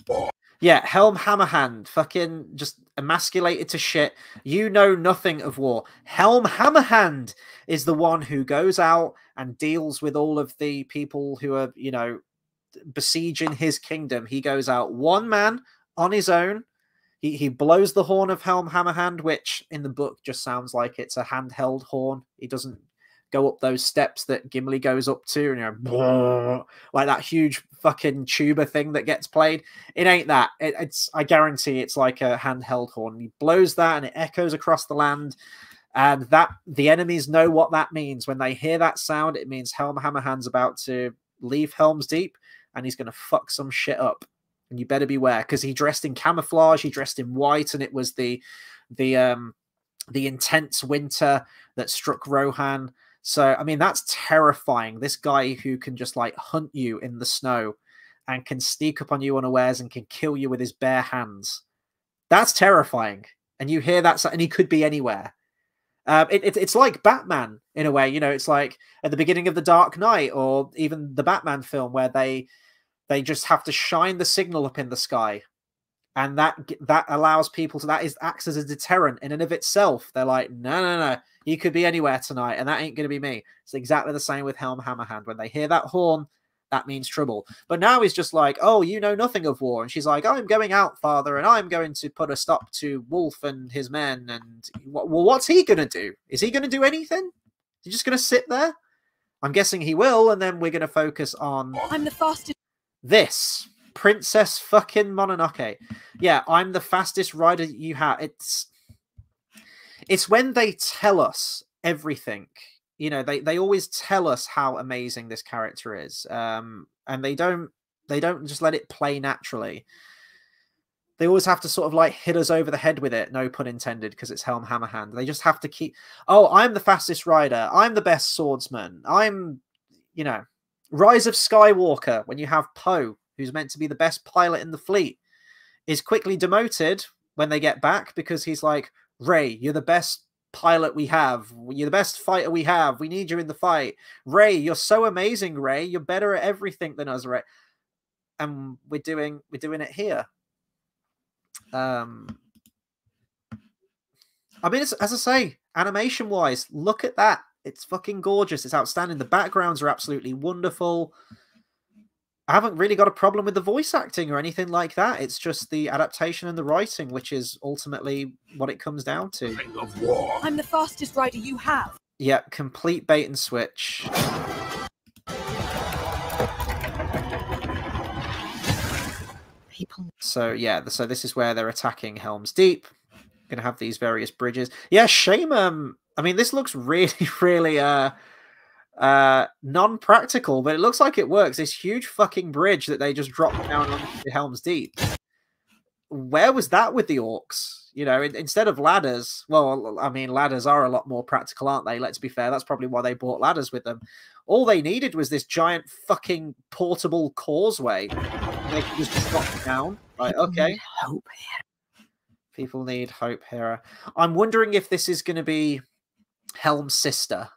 war. Yeah, Helm Hammerhand, fucking just emasculated to shit. You know nothing of war. Helm Hammerhand is the one who goes out and deals with all of the people who are, you know, besieging his kingdom. He goes out one man on his own. He blows the horn of Helm Hammerhand, which in the book just sounds like it's a handheld horn. He doesn't go up those steps that Gimli goes up to, and you know, like that huge fucking tuba thing that gets played. It ain't that. It's I guarantee it's like a handheld horn. He blows that, and it echoes across the land. And that the enemies know what that means. When they hear that sound, it means Helm Hammerhand's about to leave Helm's Deep, and he's going to fuck some shit up. And you better beware, because he dressed in camouflage, he dressed in white, and it was the intense winter that struck Rohan. So, I mean, that's terrifying. This guy who can just, like, hunt you in the snow and can sneak up on you unawares and can kill you with his bare hands. That's terrifying. And you hear that, and he could be anywhere. It's like Batman, in a way. You know, it's like at the beginning of The Dark Knight, or even the Batman film, where they just have to shine the signal up in the sky. And that allows people to, acts as a deterrent in and of itself. They're like, no, you could be anywhere tonight, and that ain't going to be me. It's exactly the same with Helm Hammerhand. When they hear that horn, that means trouble. But now he's just like, oh, you know nothing of war. And she's like, I'm going out, father, and I'm going to put a stop to Wolf and his men. And well, what's he going to do? Is he going to do anything? Is he just going to sit there? I'm guessing he will, and then we're going to focus on... I'm the fastest. This. Princess fucking Mononoke. Yeah, I'm the fastest rider you have. It's when they tell us everything. You know, they always tell us how amazing this character is. And they don't They don't just let it play naturally. They always have to sort of like hit us over the head with it, no pun intended, because it's Helm Hammerhand. They just have to keep, oh, I'm the fastest rider. I'm the best swordsman. I'm, you know, Rise of Skywalker, when you have Poe, who's meant to be the best pilot in the fleet, is quickly demoted when they get back because he's like, Rey, you're the best pilot we have. You're the best fighter we have. We need you in the fight. Rey, you're so amazing, Rey. You're better at everything than us, Rey. And we're doing it here. I mean, it's, as I say, animation wise, look at that. It's fucking gorgeous. It's outstanding. The backgrounds are absolutely wonderful. I haven't really got a problem with the voice acting or anything like that. It's just the adaptation and the writing, which is ultimately what it comes down to. Of war. I'm the fastest rider you have. Yeah, complete bait and switch. People. So yeah, so this is where they're attacking Helm's Deep. Going to have these various bridges. Yeah, shame. I mean, this looks really, really non-practical, but it looks like it works. This huge fucking bridge that they just dropped down onto Helm's Deep. Where was that with the orcs? You know, instead of ladders. Well, I mean, ladders are a lot more practical, aren't they? Let's be fair. That's probably why they bought ladders with them. All they needed was this giant fucking portable causeway. They could just drop down. Like, okay. Hope here. People need hope here. I'm wondering if this is going to be Helm's sister.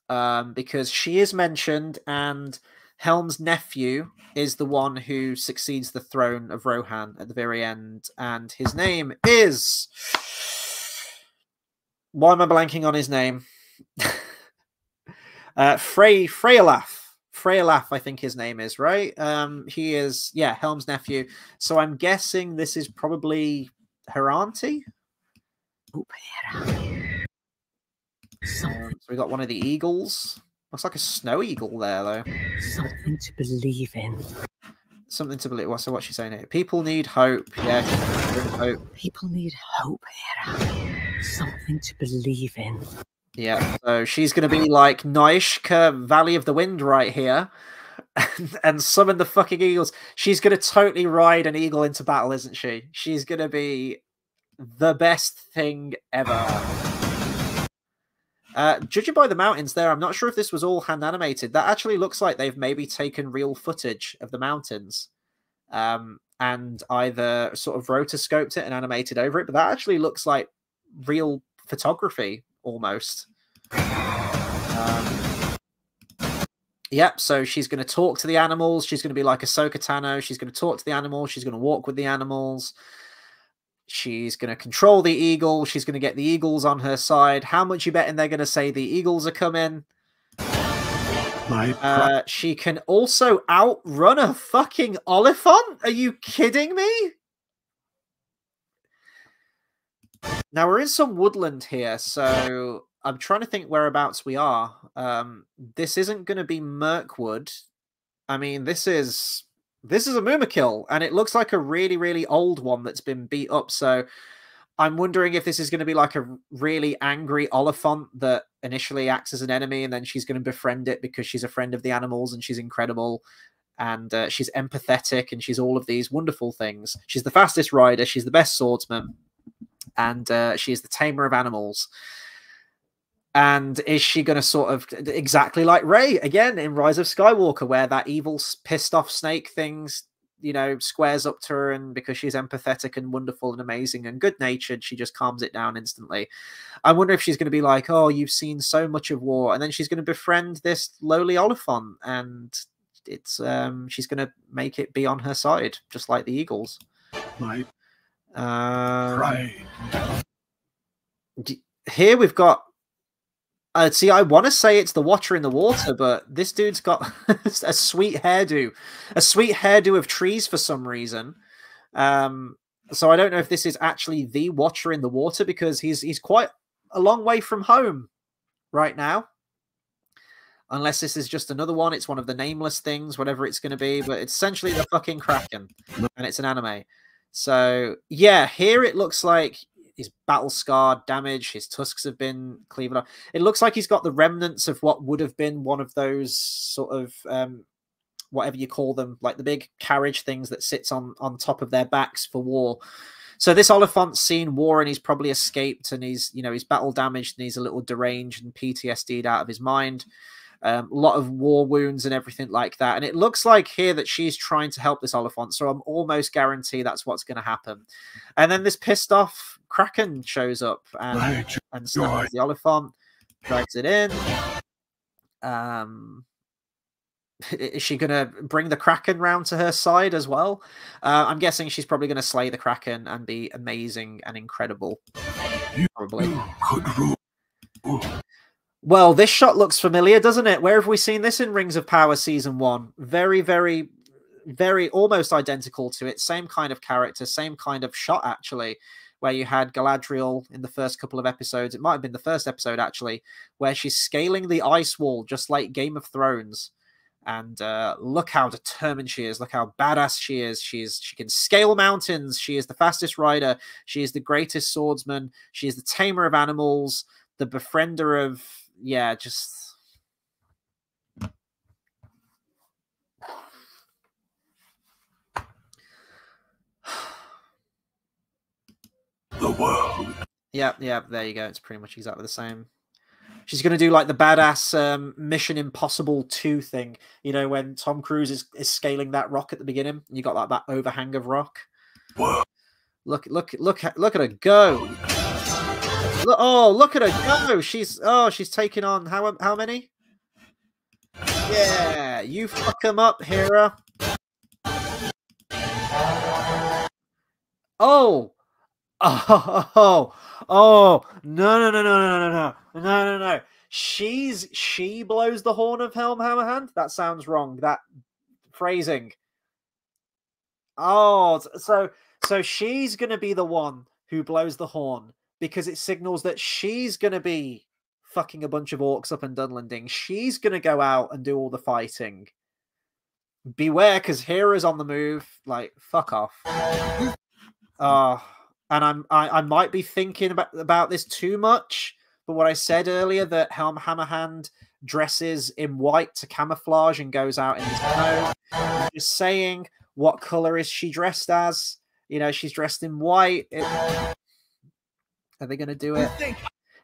Because she is mentioned, and Helm's nephew is the one who succeeds the throne of Rohan at the very end. And his name is... Why am I blanking on his name? Freyalaf. Freyalaf, I think his name is, right? He is, yeah, Helm's nephew. So I'm guessing this is probably her auntie? Hope here. So we got one of the eagles. Looks like a snow eagle there, though. Something to believe in. Something to believe. So what's she saying here? People need hope. Yeah, hope. People need hope here. Something to believe in. Yeah, so she's going to be like Naishka, Valley of the Wind right here, and summon the fucking eagles. She's going to totally ride an eagle into battle, isn't she? She's going to be the best thing ever. Judging by the mountains there, I'm not sure if this was all hand animated. That actually looks like they've maybe taken real footage of the mountains and either sort of rotoscoped it and animated over it, but that actually looks like real photography almost. Yep, so she's going to talk to the animals. She's going to be like Ahsoka Tano. She's going to talk to the animals. She's going to walk with the animals. She's going to control the eagle. She's going to get the eagles on her side. How much you betting they're going to say the eagles are coming? She can also outrun a fucking Oliphant? Are you kidding me? Now, we're in some woodland here, so I'm trying to think whereabouts we are. This isn't going to be Mirkwood. I mean, this is a Mumakil, and it looks like a really, really old one that's been beat up. So I'm wondering if this is going to be like a really angry Oliphant that initially acts as an enemy, and then she's going to befriend it because she's a friend of the animals and she's incredible. And she's empathetic, and she's all of these wonderful things. She's the fastest rider. She's the best swordsman. And she is the tamer of animals. And is she going to sort of, exactly like Rey, again, in Rise of Skywalker, where that evil, pissed off snake things, you know, squares up to her, and because she's empathetic and wonderful and amazing and good-natured, she just calms it down instantly. I wonder if she's going to be like, oh, you've seen so much of war, and then she's going to befriend this lowly Oliphant, and it's she's going to make it be on her side, just like the eagles. My pride. Here we've got see, I want to say it's the Watcher in the Water, but this dude's got a sweet hairdo. A sweet hairdo of trees for some reason. So I don't know if this is actually the Watcher in the Water, because he's quite a long way from home right now. Unless this is just another one. It's one of the nameless things, whatever it's going to be. But it's essentially the fucking Kraken. And it's an anime. So, yeah, here it looks like he's battle-scarred, damaged. His tusks have been cleaved off. It looks like he's got the remnants of what would have been one of those sort of whatever you call them, like the big carriage things that sits on top of their backs for war. So this Oliphant's seen war and he's probably escaped, and he's, you know, he's battle damaged and he's a little deranged and PTSD'd out of his mind. A lot of war wounds and everything like that. And it looks like here that she's trying to help this Oliphant. So I'm almost guaranteed that's what's going to happen. And then this pissed off Kraken shows up and snaps the Oliphant, drags it in. Is she going to bring the Kraken round to her side as well? I'm guessing she's probably going to slay the Kraken and be amazing and incredible. Probably. Well, this shot looks familiar, doesn't it? Where have we seen this in Rings of Power Season 1? Very, very, very almost identical to it. Same kind of character, same kind of shot, actually, where you had Galadriel in the first couple of episodes. It might have been the first episode, actually, where she's scaling the ice wall, just like Game of Thrones. And look how determined she is. Look how badass she is. She can scale mountains. She is the fastest rider. She is the greatest swordsman. She is the tamer of animals, the befriender of... Yeah, just... The world. Yeah, there you go. It's pretty much exactly the same. She's going to do like the badass Mission Impossible 2 thing. You know, when Tom Cruise is scaling that rock at the beginning. You got like that overhang of rock. Whoa. Look at her go. Look at her go. She's taking on how many? Yeah, you fuck them up, Hera. Oh, no. She blows the horn of Helm Hammerhand? That sounds wrong. That phrasing. Oh, so she's going to be the one who blows the horn because it signals that she's going to be fucking a bunch of orcs up in Dunlending. She's going to go out and do all the fighting. Beware, because Hera's on the move. Like, fuck off. And I might be thinking about this too much, but what I said earlier, that Helm Hammerhand dresses in white to camouflage and goes out in the snow. I'm just saying, what color is she dressed as? You know, she's dressed in white. Are they going to do it?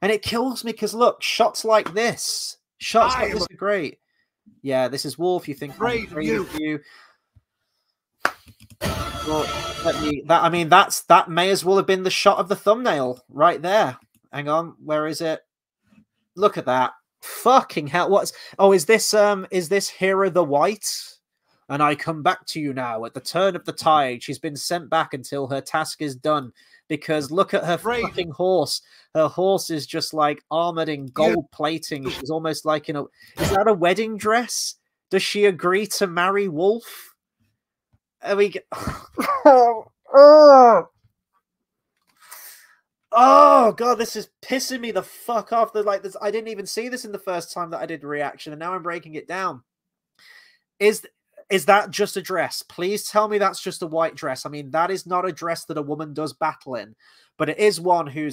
And it kills me because, look, shots like this. Shots like this are great. Yeah, this is Wolf. You think great of you. Well, that may as well have been the shot of the thumbnail right there. Hang on, where is it? Look at that. Fucking hell. Is this Hera the White? And I come back to you now at the turn of the tide. She's been sent back until her task is done. Because look at her fucking horse. Her horse is just like armored in gold plating. She's almost like in a... Is that a wedding dress? Does she agree to marry Wolf? Oh god, this is pissing me the fuck off. I didn't even see this in the first time that I did reaction, and now I'm breaking it down. Is that just a dress? Please tell me that's just a white dress. I mean, that is not a dress that a woman does battle in, but it is one who,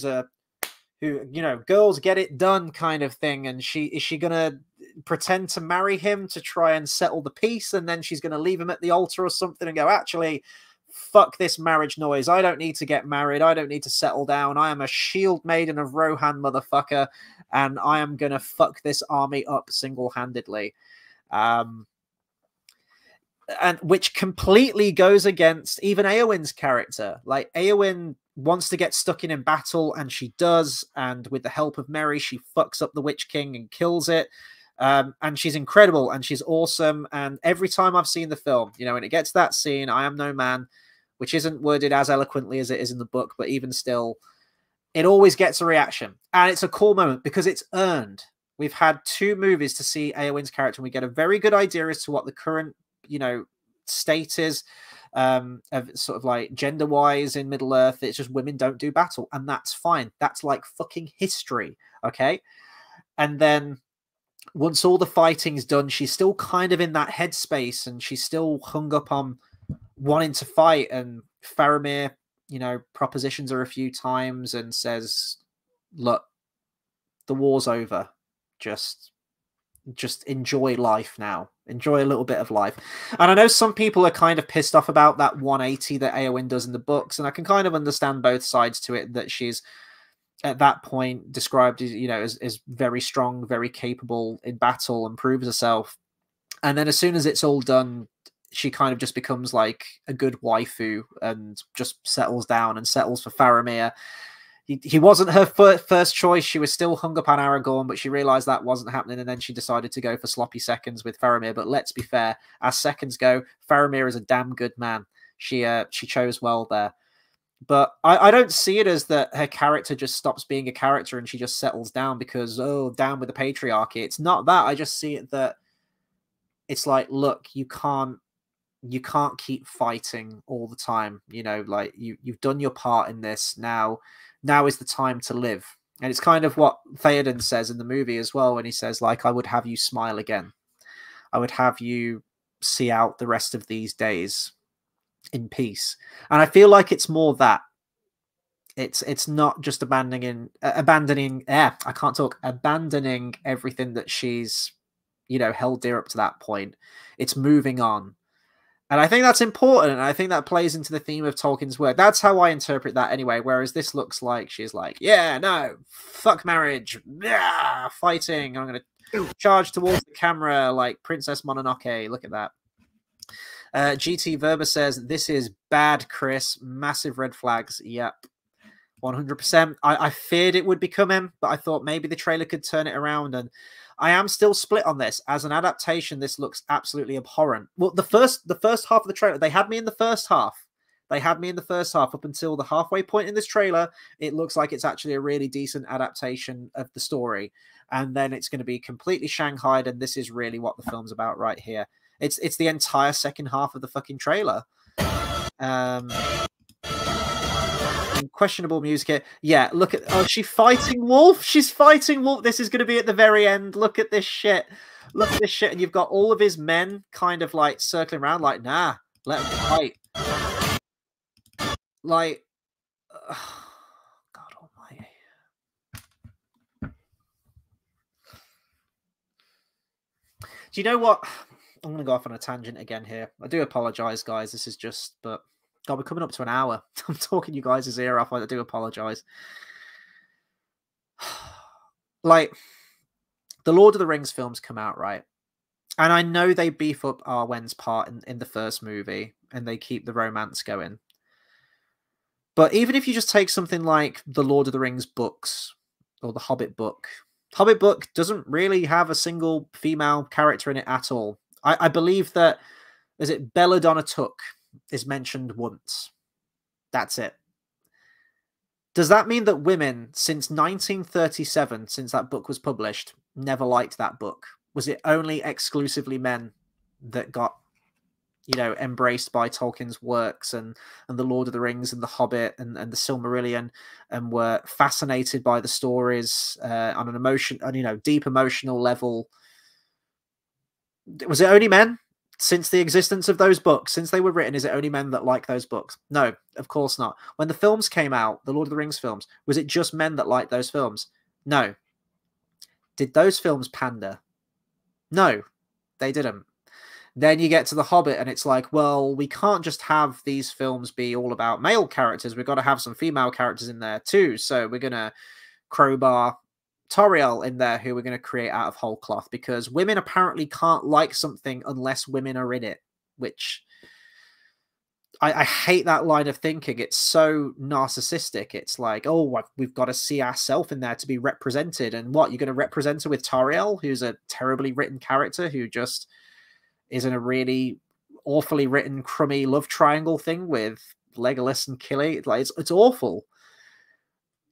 you know, girls get it done kind of thing. And is she gonna pretend to marry him to try and settle the peace, and then she's gonna leave him at the altar or something and go, actually, fuck this marriage noise. I don't need to get married. I don't need to settle down. I am a shield maiden of Rohan, motherfucker, and I am gonna fuck this army up single-handedly. And which completely goes against even Éowyn's character. Like, Éowyn wants to get stuck in battle, and she does, and with the help of Merry, she fucks up the Witch King and kills it. And she's incredible, and she's awesome, and every time I've seen the film, you know, when it gets to that scene, I am no man, which isn't worded as eloquently as it is in the book, but even still, it always gets a reaction, and it's a cool moment, because it's earned. We've had 2 movies to see Éowyn's character, and we get a very good idea as to what the current, you know, state is, of sort of like gender-wise in Middle-earth. It's just women don't do battle, and that's fine. That's like fucking history, okay? And then once all the fighting's done, she's still kind of in that headspace, and she's still hung up on wanting to fight, and Faramir, you know, propositions her a few times and says, look, the war's over. Just just enjoy life now. Enjoy a little bit of life. And I know some people are kind of pissed off about that 180 that Eowyn does in the books, and I can kind of understand both sides to it, that she's at that point described as, you know, as very strong, very capable in battle and proves herself. And then as soon as it's all done, she kind of just becomes like a good waifu and just settles down and settles for Faramir. He wasn't her first choice. She was still hung up on Aragorn, but she realized that wasn't happening, and then she decided to go for sloppy seconds with Faramir. But let's be fair, as seconds go, Faramir is a damn good man. She chose well there. But I don't see it as that her character just stops being a character and she just settles down because, oh, down with the patriarchy. It's not that. I just see it that it's like, look, you can't keep fighting all the time. You know, like you've done your part in this. Now is the time to live. And it's kind of what Theoden says in the movie as well, when he says, like, I would have you smile again. I would have you see out the rest of these days in peace. And I feel like it's more that. It's not just abandoning everything that she's, you know, held dear up to that point. It's moving on. And I think that's important, and I think that plays into the theme of Tolkien's work. That's how I interpret that anyway, whereas this looks like she's like, yeah, no, fuck marriage, yeah, fighting, I'm going to charge towards the camera like Princess Mononoke, look at that. GT Verba says, this is bad, Chris, massive red flags, yep, 100%. I feared it would become him, but I thought maybe the trailer could turn it around, and I am still split on this. As an adaptation, this looks absolutely abhorrent. Well, the first half of the trailer, they had me in the first half. They had me in the first half up until the halfway point in this trailer. It looks like it's actually a really decent adaptation of the story. And then it's going to be completely shanghaied, and this is really what the film's about right here. It's the entire second half of the fucking trailer. Questionable music here. Yeah, look at... Oh, she's fighting Wolf? She's fighting Wolf. This is going to be at the very end. Look at this shit. Look at this shit. And you've got all of his men kind of like circling around like, nah, let him fight. Like... God almighty. Do you know what? I'm going to go off on a tangent again here. I do apologize, guys. This is just... But... God, we're coming up to an hour. I'm talking you guys' ear off. I do apologize. Like, the Lord of the Rings films come out, right? And I know they beef up Arwen's part in the first movie, and they keep the romance going. But even if you just take something like the Lord of the Rings books, or the Hobbit book doesn't really have a single female character in it at all. I believe that, is it Belladonna Took is mentioned once. That's it. Does that mean that women since 1937, since that book was published, never liked that book? Was it only exclusively men that got, you know, embraced by Tolkien's works and the Lord of the Rings and the Hobbit and the Silmarillion, and were fascinated by the stories on an deep emotional level? Was it only men? Since the existence of those books, since they were written, is it only men that like those books? No, of course not. When the films came out, the Lord of the Rings films, was it just men that liked those films? No. Did those films pander? No, they didn't. Then you get to The Hobbit, and it's like, well, we can't just have these films be all about male characters. We've got to have some female characters in there too. So we're going to crowbar Tauriel in there, who we're going to create out of whole cloth, because women apparently can't like something unless women are in it, which I hate that line of thinking. It's so narcissistic. It's like, oh, we've got to see ourselves in there to be represented. And what, you're going to represent her with Tauriel, who's a terribly written character who just is in a really awfully written, crummy love triangle thing with Legolas and Killy. Like, it's awful.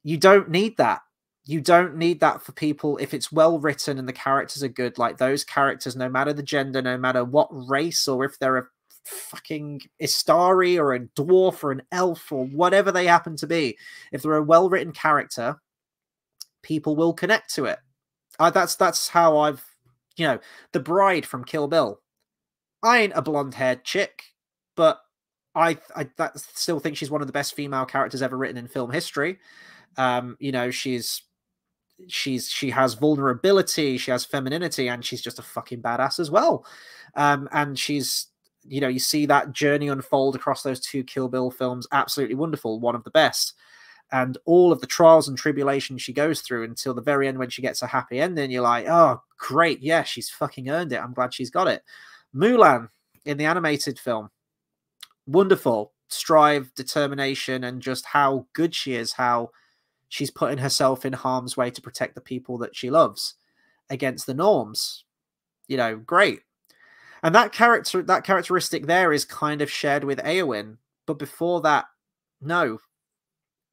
You don't need that. You don't need that for people. If it's well written and the characters are good, like those characters, no matter the gender, no matter what race, or if they're a fucking Istari or a dwarf or an elf or whatever they happen to be, if they're a well-written character, people will connect to it. That's how I've, you know, the bride from Kill Bill. I ain't a blonde-haired chick, but I still think she's one of the best female characters ever written in film history. You know, she's she has vulnerability, she has femininity, and she's just a fucking badass as well. And she's, you know, you see that journey unfold across those 2 Kill Bill films. Absolutely wonderful, one of the best. And all of the trials and tribulations she goes through until the very end when she gets a happy ending, you're like, oh, great, yeah, she's fucking earned it. I'm glad she's got it. Mulan in the animated film, wonderful. Strive, determination, and just how good she is, how she's putting herself in harm's way to protect the people that she loves against the norms. You know, great. And that characteristic there is kind of shared with Éowyn. But before that, no.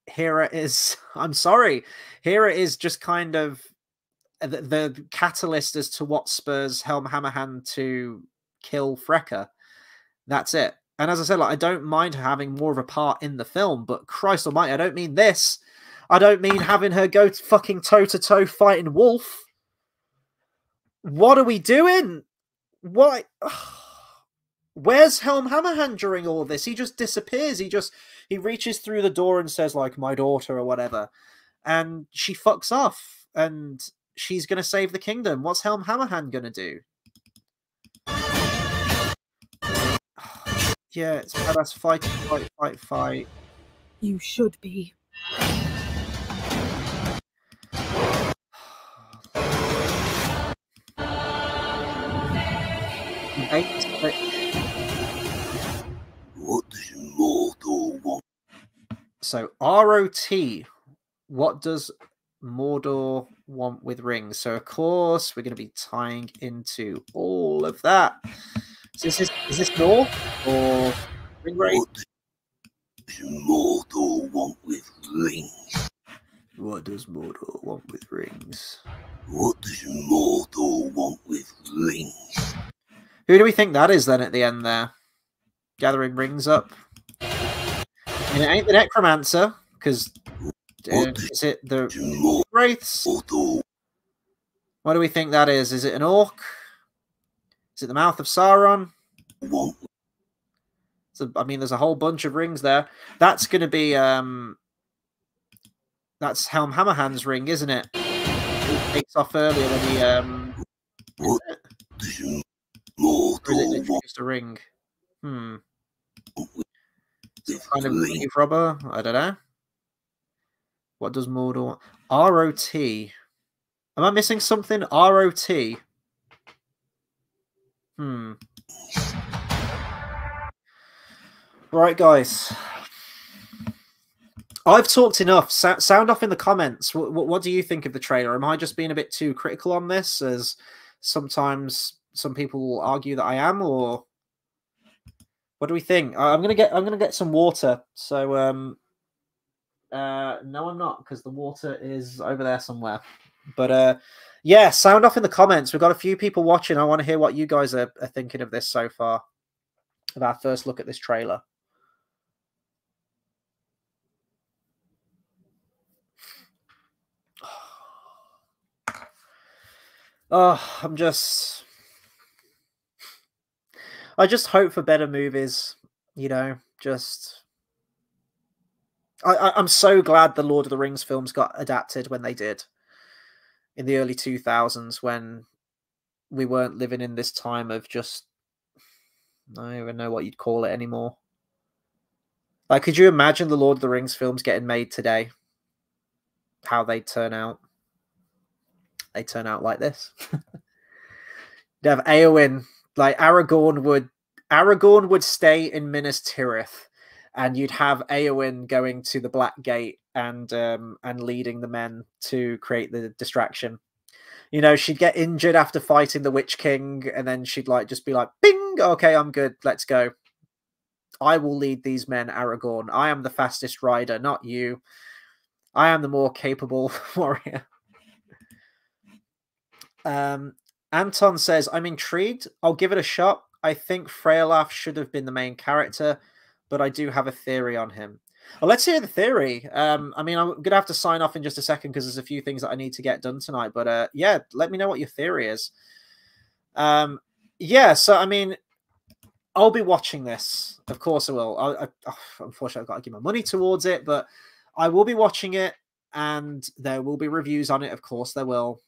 Hera is, I'm sorry, Hera is just kind of the catalyst as to what spurs Helm Hammerhand to kill Freka. That's it. And as I said, like, I don't mind her having more of a part in the film, but Christ almighty, I don't mean this. I don't mean having her go fucking toe-to-toe fighting Wolf. What are we doing? Why? Where's Helm Hammerhand during all this? He just disappears. He reaches through the door and says, like, my daughter or whatever. And she fucks off. And she's going to save the kingdom. What's Helm Hammerhand going to do? Yeah, it's badass. Fight, fight, fight, fight. You should be. What does Mordor want? So, ROT. What does Mordor want with rings? So, of course, we're going to be tying into all of that. So is this North or Ring Raid? What does Mordor want with rings? What does Mordor want with rings? What does Mordor want with rings? Who do we think that is then at the end there? Gathering rings up. And it ain't the Necromancer, because is it the Wraiths? What do we think that is? Is it an orc? Is it the Mouth of Sauron? So, I mean, there's a whole bunch of rings there. That's going to be that's Helm Hammerhand's ring, isn't it? He takes off earlier when he What does Mordor want? just a ring. Is it kind of Eve Robber? I don't know. What does Mordor want? ROT. Am I missing something? ROT. Right, guys. I've talked enough. Sound off in the comments. What do you think of the trailer? Am I just being a bit too critical on this, as sometimes some people will argue that I am, or what do we think? I'm gonna get some water. So no, I'm not, because the water is over there somewhere. But yeah, sound off in the comments. We've got a few people watching. I want to hear what you guys are thinking of this so far, of our first look at this trailer. Oh, I just hope for better movies, you know, I'm so glad the Lord of the Rings films got adapted when they did in the early 2000s, when we weren't living in this time of just, I don't even know what you'd call it anymore. Like, could you imagine the Lord of the Rings films getting made today? How they'd turn out? They turn out like this. You'd have Éowyn, like Aragorn would stay in Minas Tirith, and you'd have Éowyn going to the Black Gate and leading the men to create the distraction. You know, she'd get injured after fighting the Witch King, and then she'd just be like, "Bing, okay, I'm good. Let's go. I will lead these men, Aragorn. I am the fastest rider, not you. I am the more capable warrior." Anton says, "I'm intrigued. I'll give it a shot. I think Freyalaf should have been the main character, but I do have a theory on him." Well, let's hear the theory. I mean, I'm going to have to sign off in just a second because there's a few things that I need to get done tonight. But yeah, let me know what your theory is. Yeah, so I mean, I'll be watching this. Of course I will. Unfortunately, I've got to give my money towards it, but I will be watching it. and there will be reviews on it. Of course, there will.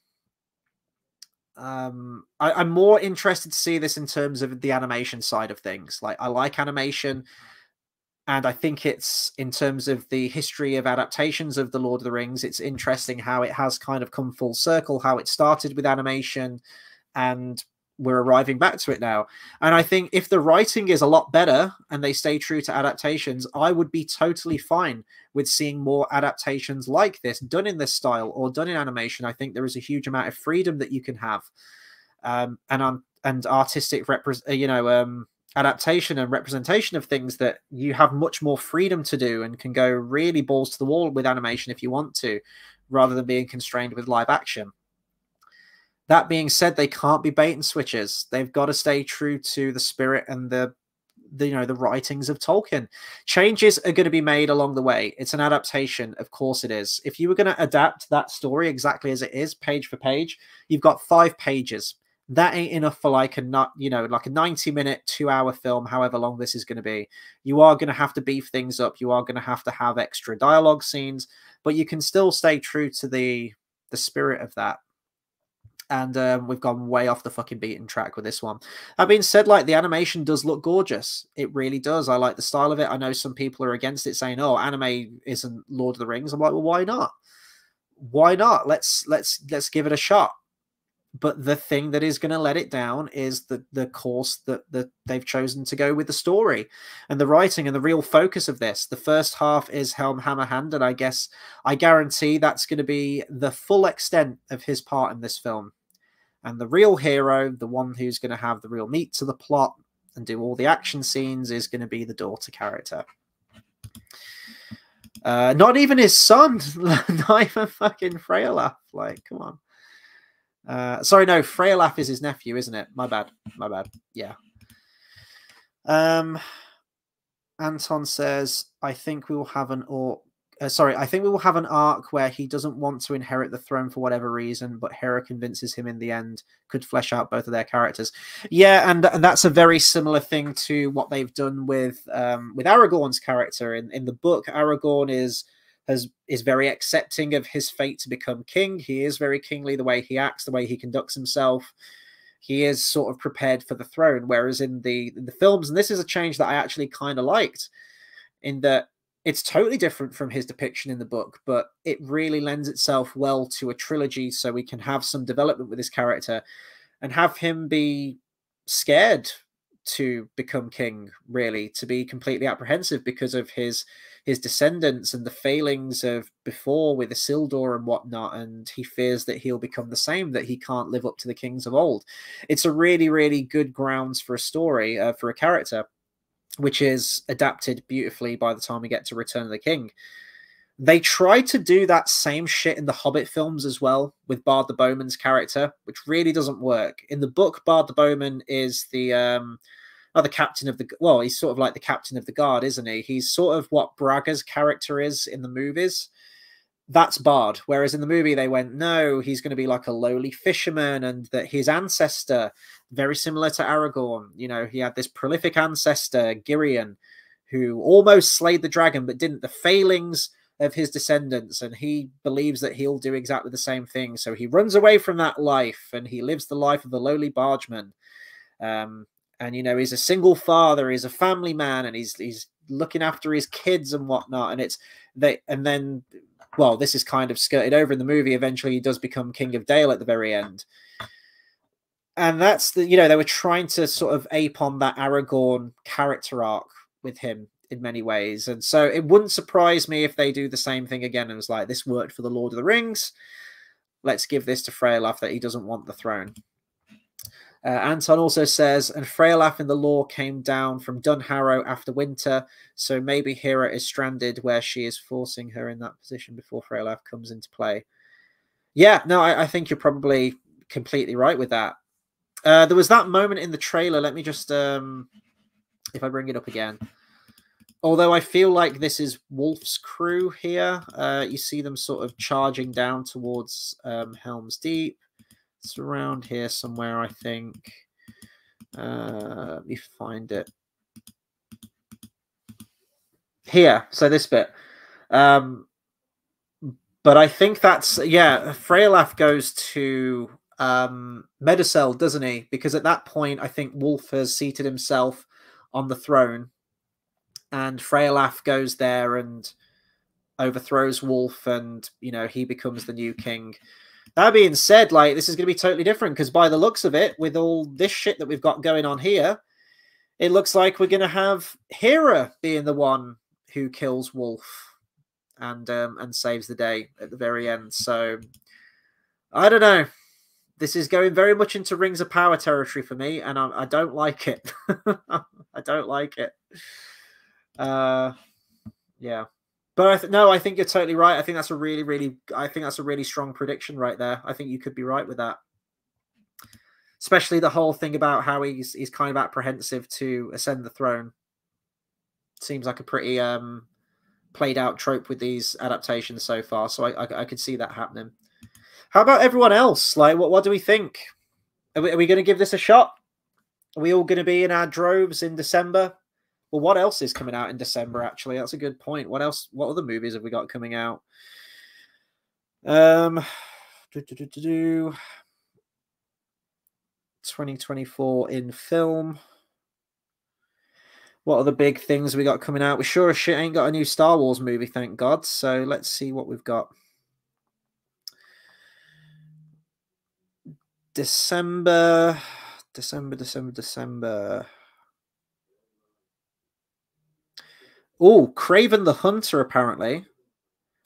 I'm more interested to see this in terms of the animation side of things. Like, I like animation, and I think it's, in terms of the history of adaptations of The Lord of the Rings, it's interesting how it has kind of come full circle, how it started with animation, and we're arriving back to it now. And I think if the writing is a lot better and they stay true to adaptations, I would be totally fine with seeing more adaptations like this done in this style or done in animation. I think there is a huge amount of freedom that you can have, and artistic adaptation and representation of things that you have much more freedom to do, and can go really balls to the wall with animation if you want to, rather than being constrained with live action. That being said, they can't be bait and switches. They've got to stay true to the spirit and the writings of Tolkien. Changes are going to be made along the way. It's an adaptation, of course it is. If you were going to adapt that story exactly as it is, page for page, you've got 5 pages. That ain't enough for like a 90-minute, 2-hour film, however long this is going to be. You are going to have to beef things up. You are going to have extra dialogue scenes, but you can still stay true to the spirit of that. And we've gone way off the fucking beaten track with this one. That being said, like, the animation does look gorgeous. It really does. I like the style of it. I know some people are against it, saying, "Oh, anime isn't Lord of the Rings." I'm like, well, why not? Why not? Let's give it a shot. But the thing that is going to let it down is the course that they've chosen to go with the story and the writing and the real focus of this. The first half is Helm Hammerhand, and I guarantee that's going to be the full extent of his part in this film. And the real hero, the one who's going to have the real meat to the plot and do all the action scenes, is going to be the daughter character. Not even his son, not even fucking Freyolaf. Like, come on. Sorry, no, Freyolaf is his nephew, isn't it? My bad. Yeah. Anton says, I think we will have an arc where he doesn't want to inherit the throne for whatever reason, but Hera convinces him in the end. Could flesh out both of their characters. Yeah, and that's a very similar thing to what they've done with Aragorn's character. In the book, Aragorn is very accepting of his fate to become king. He is very kingly, the way he acts, the way he conducts himself. He is sort of prepared for the throne. Whereas in the films, and this is a change that I actually kind of liked, in that it's totally different from his depiction in the book, but it really lends itself well to a trilogy, so we can have some development with his character and have him be scared to become king, really, to be completely apprehensive because of his descendants and the failings of before with Isildur and whatnot, and he fears that he'll become the same, that he can't live up to the kings of old. It's a really, really good grounds for a story, for a character, which is adapted beautifully by the time we get to Return of the King. They tried to do that same shit in the Hobbit films as well, with Bard the Bowman's character, which really doesn't work. In the book, Bard the Bowman is the captain of the... Well, he's sort of like the captain of the guard, isn't he? He's sort of what Braga's character is in the movies. That's Bard. Whereas in the movie, they went, no, he's going to be like a lowly fisherman, and that his ancestor, very similar to Aragorn, you know, he had this prolific ancestor, Girion, who almost slayed the dragon, but didn't. The failings of his descendants, and he believes that he'll do exactly the same thing. So he runs away from that life, and he lives the life of a lowly bargeman. And, you know, he's a single father, he's a family man, and he's looking after his kids and whatnot. And then, well, this is kind of skirted over in the movie. Eventually, he does become King of Dale at the very end. And that's the, you know, they were trying to sort of ape on that Aragorn character arc with him in many ways. And so it wouldn't surprise me if they do the same thing again. And was like, this worked for the Lord of the Rings. Let's give this to Freyolaf, that he doesn't want the throne. Anton also says, and Freyolaf in the lore came down from Dunharrow after winter, so maybe Hera is stranded where she is forcing her in that position before Freyolaf comes into play. Yeah, no, I think you're probably completely right with that. There was that moment in the trailer. Let me just, if I bring it up again. Although I feel like this is Wolf's crew here. You see them sort of charging down towards Helm's Deep. It's around here somewhere, I think. Let me find it. Here, so this bit. But I think that's, yeah, Freyalaf goes to Medusel, doesn't he? Because at that point, I think Wolf has seated himself on the throne, and Freyalaf goes there and overthrows Wolf, and, you know, he becomes the new king. That being said, like, this is going to be totally different, because by the looks of it, with all this shit that we've got going on here, it looks like we're going to have Hera being the one who kills Wolf and saves the day at the very end. So I don't know. This is going very much into Rings of Power territory for me, and I don't like it. I don't like it. Yeah, but I think you're totally right. I think that's a really strong prediction right there. I think you could be right with that. Especially the whole thing about how he's kind of apprehensive to ascend the throne. Seems like a pretty played out trope with these adaptations so far, so I could see that happening. How about everyone else? Like, what do we think? Are we going to give this a shot? Are we all going to be in our droves in December? Well, what else is coming out in December, actually? That's a good point. What else? What other movies have we got coming out? 2024 in film. What are the big things we got coming out? We sure as shit ain't got a new Star Wars movie, thank God. So let's see what we've got. December. Oh, Kraven the Hunter, apparently.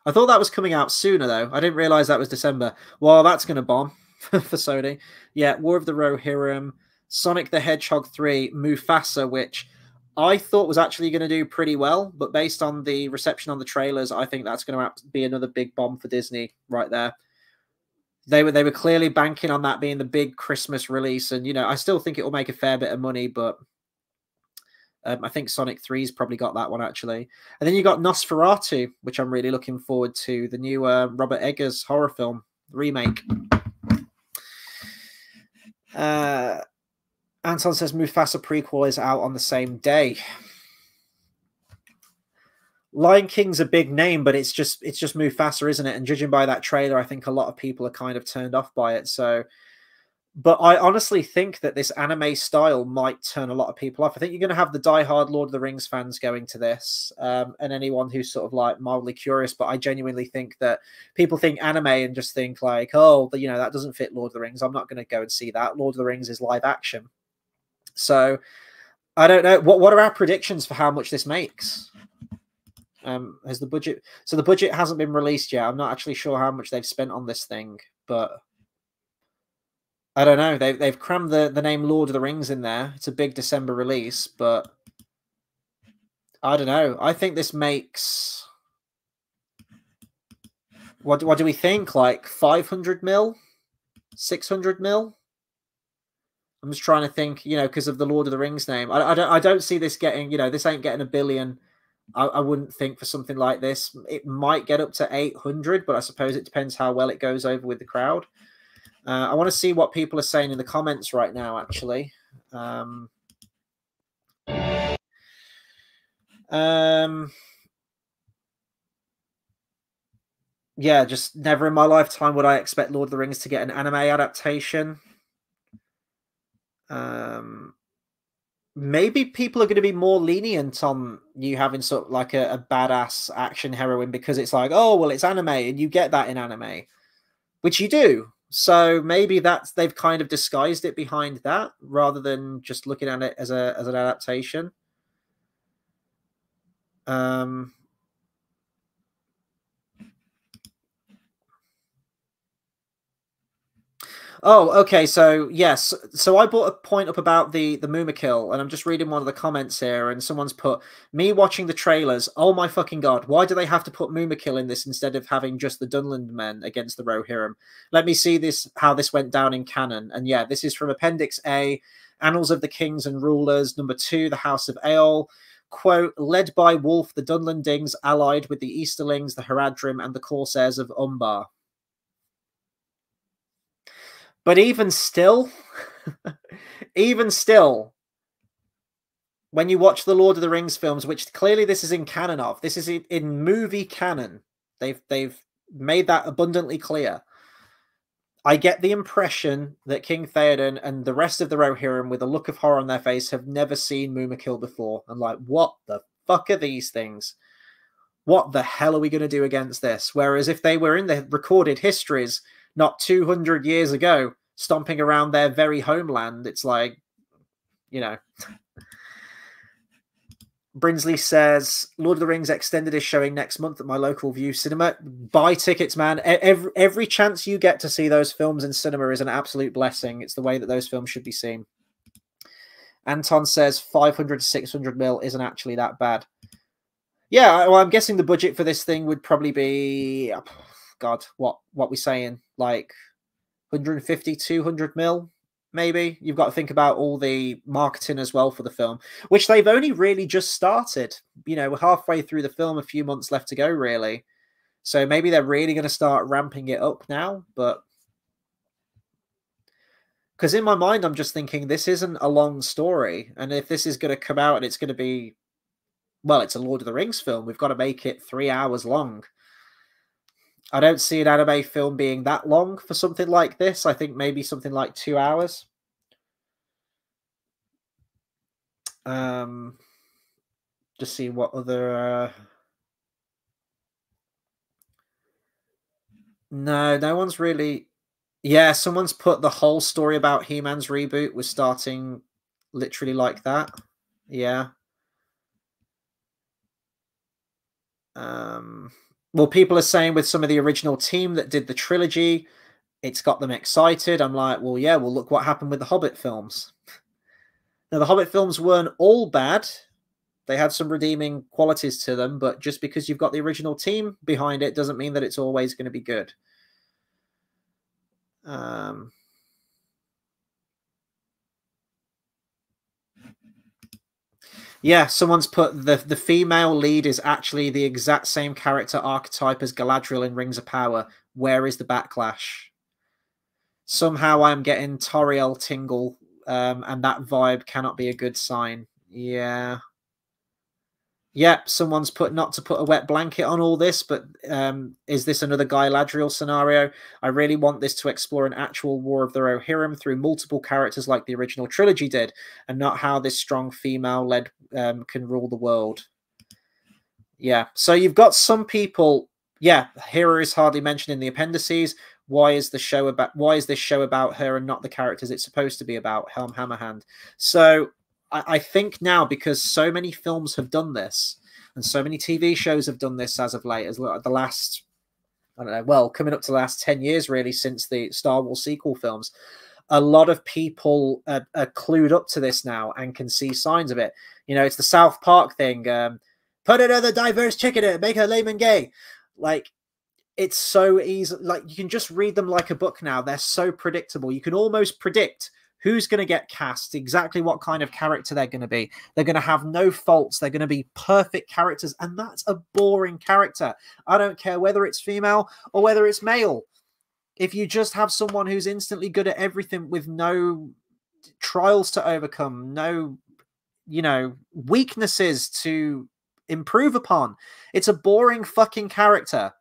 I thought that was coming out sooner, though. I didn't realize that was December. Well, that's going to bomb for Sony. Yeah, War of the Rohirrim, Sonic the Hedgehog 3, Mufasa, which I thought was actually going to do pretty well, but based on the reception on the trailers, I think that's going to be another big bomb for Disney right there. They were clearly banking on that being the big Christmas release, and, you know, I still think it will make a fair bit of money, but I think Sonic 3's probably got that one, actually. And then you got Nosferatu, which I'm really looking forward to, the new Robert Eggers horror film remake. Anton says Mufasa prequel is out on the same day. Lion King's a big name, but it's just Mufasa, isn't it? And judging by that trailer, I think a lot of people are kind of turned off by it. So, but I honestly think that this anime style might turn a lot of people off. I think you're going to have the diehard Lord of the Rings fans going to this, and anyone who's sort of like mildly curious. But I genuinely think that people think anime and just think like, oh, you know, that doesn't fit Lord of the Rings. I'm not going to go and see that. Lord of the Rings is live action. So I don't know. What are our predictions for how much this makes? Has the budget? So the budget hasn't been released yet. I'm not actually sure how much they've spent on this thing, but I don't know. They've crammed the name Lord of the Rings in there. It's a big December release, but I don't know. I think this makes, what do we think? Like 500 mil, 600 mil. I'm just trying to think, you know, because of the Lord of the Rings name. I don't see this getting, you know, this ain't getting $1 billion. I wouldn't think for something like this. It might get up to 800, but I suppose it depends how well it goes over with the crowd. I want to see what people are saying in the comments right now, actually. Yeah, just never in my lifetime would I expect Lord of the Rings to get an anime adaptation. Maybe people are going to be more lenient on you having sort of like a badass action heroine because it's like, oh, well, it's anime and you get that in anime, which you do. So maybe they've kind of disguised it behind that rather than just looking at it as an adaptation. Oh, okay. So yes, so I brought a point up about the Mumakil, and I'm just reading one of the comments here, and someone's put me watching the trailers. Oh my fucking god! Why do they have to put Mumakil in this instead of having just the Dunland men against the Rohirrim? Let me see this how this went down in canon. And yeah, this is from Appendix A, Annals of the Kings and Rulers, number 2, the House of Eol. Quote, led by Wolf, the Dunlandings allied with the Easterlings, the Haradrim, and the Corsairs of Umbar. But even still, when you watch the Lord of the Rings films, which clearly this is in canon of, this is in movie canon, they've made that abundantly clear. I get the impression that King Theoden and the rest of the Rohirrim, with a look of horror on their face, have never seen Mumakil before. And like, what the fuck are these things? What the hell are we going to do against this? Whereas if they were in the recorded histories not 200 years ago, stomping around their very homeland, it's like, you know. Brinsley says, Lord of the Rings Extended is showing next month at my local View cinema. Buy tickets, man. Every chance you get to see those films in cinema is an absolute blessing. It's the way that those films should be seen. Anton says 500 to 600 mil isn't actually that bad. Yeah, well, I'm guessing the budget for this thing would probably be, God, what we saying? Like 150, 200 mil? Maybe. You've got to think about all the marketing as well for the film, which they've only really just started. You know, we're halfway through the film, a few months left to go, really. So maybe they're really going to start ramping it up now. But because in my mind, I'm just thinking this isn't a long story. And if this is going to come out and it's going to be, well, it's a Lord of the Rings film, we've got to make it 3 hours long. I don't see an anime film being that long for something like this. I think maybe something like 2 hours. Just see what other... No one's really... Yeah, someone's put the whole story about He-Man's reboot was starting literally like that. Yeah. Well, people are saying with some of the original team that did the trilogy, it's got them excited. I'm like, well, yeah, well, look what happened with the Hobbit films. Now, the Hobbit films weren't all bad. They had some redeeming qualities to them, but just because you've got the original team behind it doesn't mean that it's always going to be good. Yeah, someone's put the female lead is actually the exact same character archetype as Galadriel in Rings of Power. Where is the backlash? Somehow I'm getting Toriel tingle, and that vibe cannot be a good sign. Yeah. Yep, someone's put not to put a wet blanket on all this, but is this another Galadriel scenario? I really want this to explore an actual War of the Rohirrim through multiple characters like the original trilogy did, and not how this strong female-led can rule the world. Yeah, so you've got some people... Yeah, Hera is hardly mentioned in the appendices. Why is this show about her and not the characters it's supposed to be about? Helm Hammerhand. So... I think now, because so many films have done this and so many TV shows have done this as of late, as the last, I don't know, well, coming up to the last 10 years, really, since the Star Wars sequel films, a lot of people are clued up to this now and can see signs of it. You know, it's the South Park thing. Put another diverse chick in it, make her lame and gay. Like, it's so easy. Like, you can just read them like a book now. They're so predictable. You can almost predict who's going to get cast, exactly what kind of character they're going to be. They're going to have no faults. They're going to be perfect characters. And that's a boring character. I don't care whether it's female or whether it's male. If you just have someone who's instantly good at everything with no trials to overcome, no, you know, weaknesses to improve upon, it's a boring fucking character.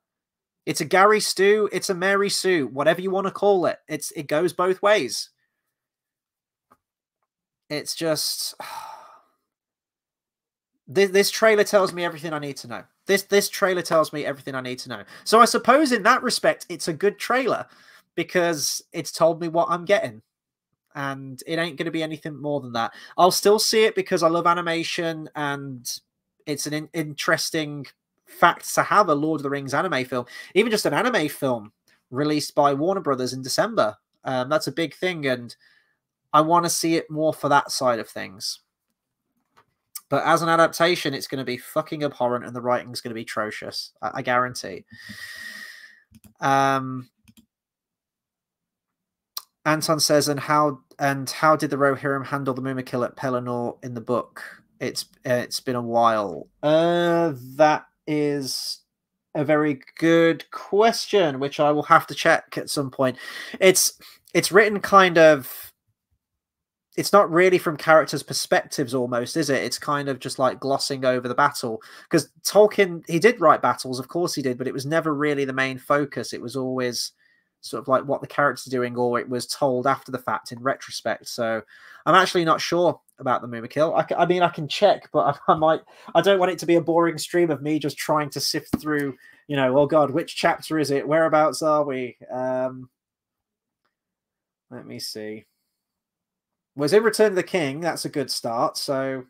It's a Gary Stu. It's a Mary Sue, whatever you want to call it. It goes both ways. It's just... This trailer tells me everything I need to know. This trailer tells me everything I need to know. So I suppose in that respect, it's a good trailer because it's told me what I'm getting. And it ain't going to be anything more than that. I'll still see it because I love animation and it's an interesting fact to have a Lord of the Rings anime film. Even just an anime film released by Warner Brothers in December. That's a big thing, and I want to see it more for that side of things. But as an adaptation, it's going to be fucking abhorrent and the writing's going to be atrocious. I guarantee. Anton says, and how did the Rohirrim handle the Mumakil at Pelennor in the book? It's been a while. That is a very good question, which I will have to check at some point. It's written kind of... it's not really from characters' perspectives almost, is it? It's kind of just like glossing over the battle. Because Tolkien, he did write battles, of course he did, but it was never really the main focus. It was always sort of like what the characters are doing, or it was told after the fact in retrospect. So I'm actually not sure about the Mumakil. I mean, I can check, but I don't want it to be a boring stream of me just trying to sift through, you know, oh God, which chapter is it? Whereabouts are we? Let me see. Was in Return of the King. That's a good start. So,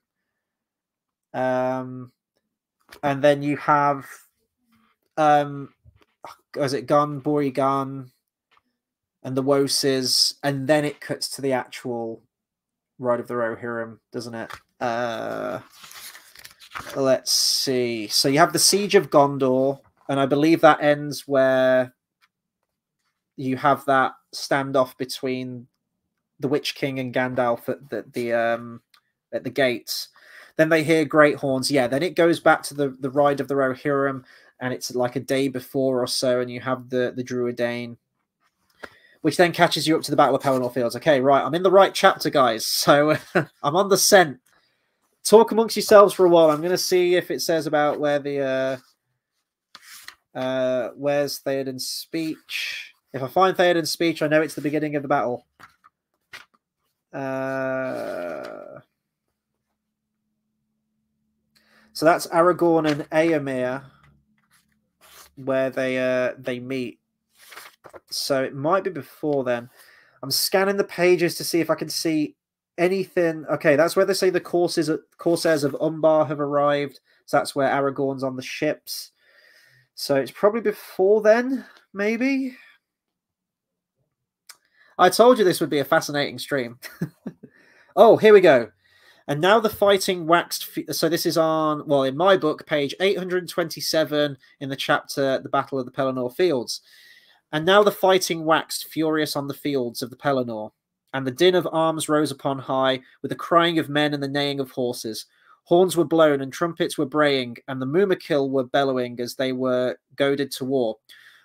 and then you have, was it Gun, Borrigan, and the Woses, and then it cuts to the actual Ride of the Rohirrim, doesn't it? Let's see. So you have the Siege of Gondor, and I believe that ends where you have that standoff between the Witch King and Gandalf at the gates. Then they hear great horns. Yeah, then it goes back to the Ride of the Rohirrim, and it's like a day before or so, and you have the Druedain, which then catches you up to the Battle of Pelennor Fields. Okay, right, I'm in the right chapter, guys. So I'm on the scent. Talk amongst yourselves for a while. I'm going to see if it says about where the where's Theoden's speech. If I find Theoden's speech, I know it's the beginning of the battle. So that's Aragorn and Éomer, where they meet. So it might be before then. I'm scanning the pages to see if I can see anything. Okay, that's where they say the Corsairs of Umbar have arrived. So that's where Aragorn's on the ships. So it's probably before then, maybe. I told you this would be a fascinating stream. Oh, here we go. And now the fighting waxed. So this is on, well, in my book, page 827 in the chapter The Battle of the Pelennor Fields. And now the fighting waxed furious on the fields of the Pelennor, and the din of arms rose upon high, with the crying of men and the neighing of horses. Horns were blown and trumpets were braying, and the Mumakil were bellowing as they were goaded to war.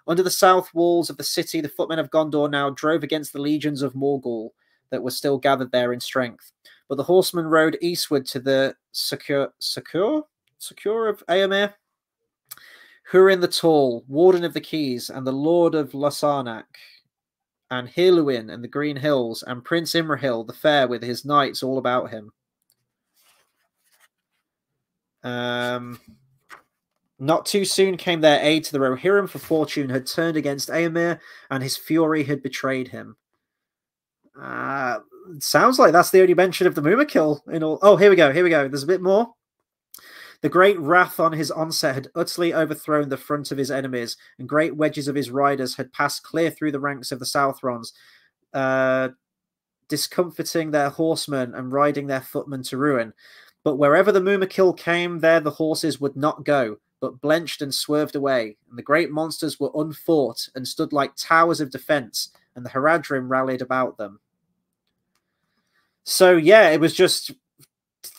Under the south walls of the city, the footmen of Gondor now drove against the legions of Morgul that were still gathered there in strength. But the horsemen rode eastward to the Secure of Éomer, Hurin the Tall, Warden of the Keys, and the Lord of Lossarnac, and Hirluin and the Green Hills, and Prince Imrahil the Fair with his knights all about him. Not too soon came their aid to the Rohirrim, for fortune had turned against Éomer, and his fury had betrayed him. Sounds like that's the only mention of the Mumakil in all. Oh, here we go. Here we go. There's a bit more. The great wrath on his onset had utterly overthrown the front of his enemies, and great wedges of his riders had passed clear through the ranks of the Southrons, discomfiting their horsemen and riding their footmen to ruin. But wherever the Mumakil came, there the horses would not go, but blenched and swerved away, and the great monsters were unfought and stood like towers of defence, and the Haradrim rallied about them. So yeah, it was just,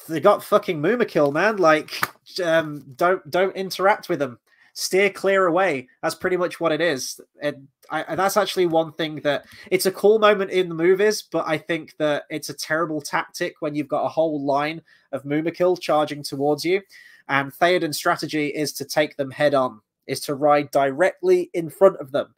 they got fucking Mumakil, man. Like, don't interact with them. Steer clear away. That's pretty much what it is. And that's actually one thing that, it's a cool moment in the movies, but I think that it's a terrible tactic when you've got a whole line of Mumakil charging towards you. And Theoden's strategy is to take them head on, is to ride directly in front of them.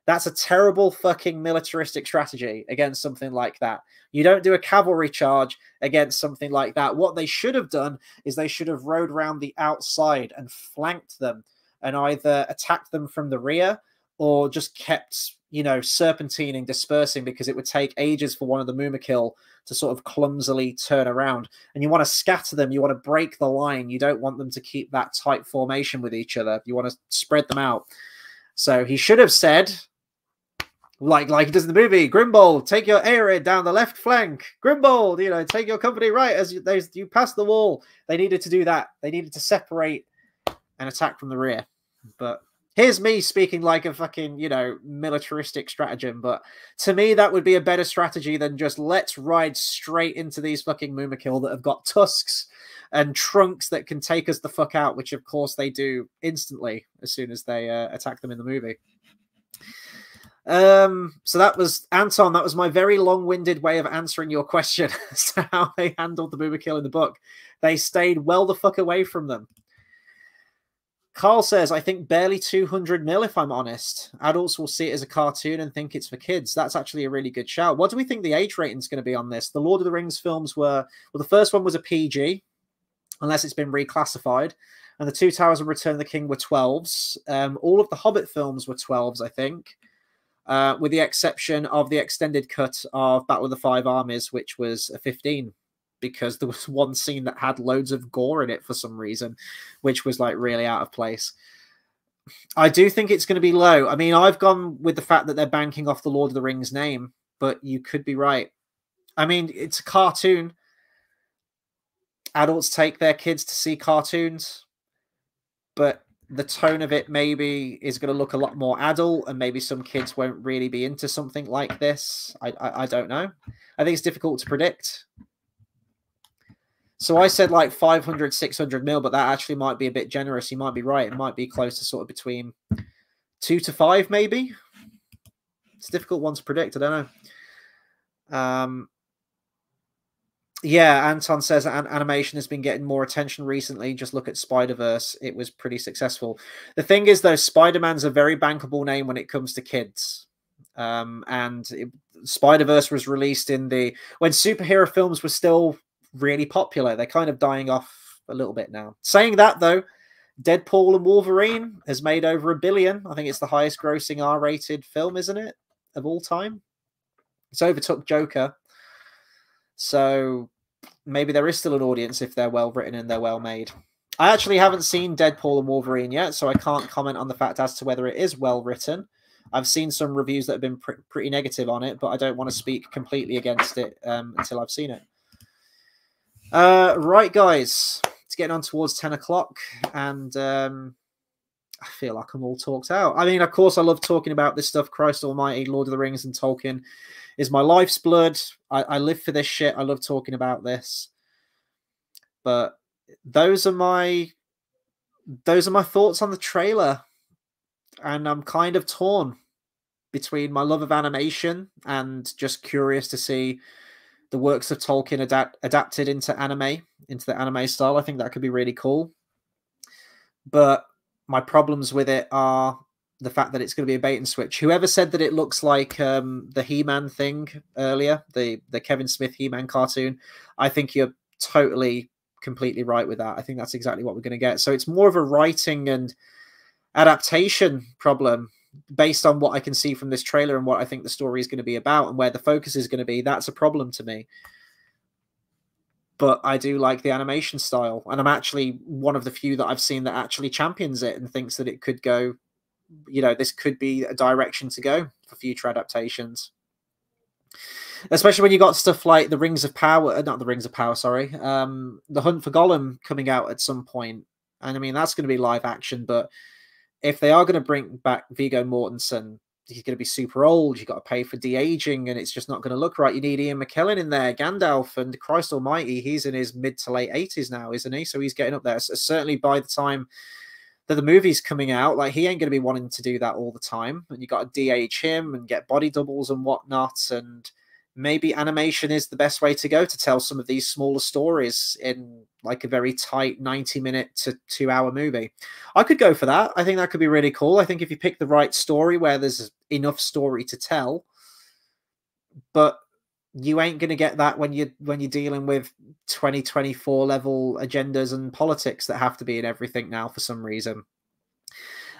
That's a terrible fucking militaristic strategy against something like that. You don't do a cavalry charge against something like that. What they should have done is they should have rode around the outside and flanked them and either attacked them from the rear or just kept, you know, serpentining, dispersing, because it would take ages for one of the Mumakil to sort of clumsily turn around. And you want to scatter them. You want to break the line. You don't want them to keep that tight formation with each other. You want to spread them out. So he should have said, like he does in the movie, Grimbold, take your Aerid down the left flank. Grimbold, you know, take your company right as you pass the wall. They needed to do that. They needed to separate and attack from the rear. But here's me speaking like a fucking, you know, militaristic stratagem. But to me, that would be a better strategy than just let's ride straight into these fucking Mumakil that have got tusks and trunks that can take us the fuck out, which of course they do instantly as soon as they attack them in the movie. So that was Anton. That was my very long-winded way of answering your question as to how they handled the boomer kill in the book. They stayed well the fuck away from them. Carl says, I think barely 200 mil, if I'm honest. Adults will see it as a cartoon and think it's for kids. That's actually a really good shout. What do we think the age rating is going to be on this? The Lord of the Rings films were, well, the first one was a PG, unless it's been reclassified. And the Two Towers and Return of the King were 12s. All of the Hobbit films were 12s, I think, with the exception of the extended cut of Battle of the Five Armies, which was a 15. Because there was one scene that had loads of gore in it for some reason, which was like really out of place. I do think it's going to be low. I mean, I've gone with the fact that they're banking off the Lord of the Rings name, but you could be right. I mean, it's a cartoon. Adults take their kids to see cartoons, but the tone of it maybe is going to look a lot more adult, and maybe some kids won't really be into something like this. I don't know. I think it's difficult to predict. So I said like 500, 600 mil, but that actually might be a bit generous. You might be right. It might be close to sort of between 2 to 5, maybe. It's a difficult one to predict. I don't know. Yeah, Anton says animation has been getting more attention recently. Just look at Spider-Verse. It was pretty successful. The thing is, though, Spider-Man's a very bankable name when it comes to kids. Spider-Verse was released when superhero films were still really popular. They're kind of dying off a little bit now. Saying that, though, Deadpool and Wolverine has made over $1 billion. I think it's the highest grossing R-rated film, isn't it, of all time? It's overtook Joker. So maybe there is still an audience if they're well written and they're well made. I actually haven't seen Deadpool and Wolverine yet, so I can't comment on the fact as to whether it is well written. I've seen some reviews that have been pretty negative on it, but I don't want to speak completely against it until I've seen it. Right, guys, it's getting on towards 10 o'clock, and I feel like I'm all talked out. I mean, of course, I love talking about this stuff. Christ almighty, Lord of the Rings and Tolkien is my life's blood. I live for this shit. I love talking about this. But those are my thoughts on the trailer, and I'm kind of torn between my love of animation and just curious to see the works of Tolkien adapted into anime, into the anime style. I think that could be really cool. But my problems with it are the fact that it's going to be a bait and switch. Whoever said that it looks like the He-Man thing earlier, the Kevin Smith He-Man cartoon, I think you're totally, completely right with that. I think that's exactly what we're going to get. So it's more of a writing and adaptation problem based on what I can see from this trailer and what I think the story is going to be about and where the focus is going to be. That's a problem to me. But I do like the animation style, and I'm actually one of the few that I've seen that actually champions it and thinks that it could go, you know, this could be a direction to go for future adaptations. Especially when you got stuff like the Rings of Power, not the Rings of Power, sorry, the Hunt for Gollum coming out at some point. And I mean, that's going to be live action, but if they are going to bring back Viggo Mortensen, he's going to be super old. You've got to pay for de-aging, and it's just not going to look right. You need Ian McKellen in there, Gandalf, and Christ almighty, he's in his mid to late 80s now, isn't he? So he's getting up there. So certainly by the time that the movie's coming out, like, he ain't going to be wanting to do that all the time. And you got to de-age him and get body doubles and whatnot. And maybe animation is the best way to go to tell some of these smaller stories in like a very tight 90-minute to 2-hour movie. I could go for that. I think that could be really cool. I think if you pick the right story where there's enough story to tell, but you ain't going to get that when you're dealing with 2024 level agendas and politics that have to be in everything now for some reason.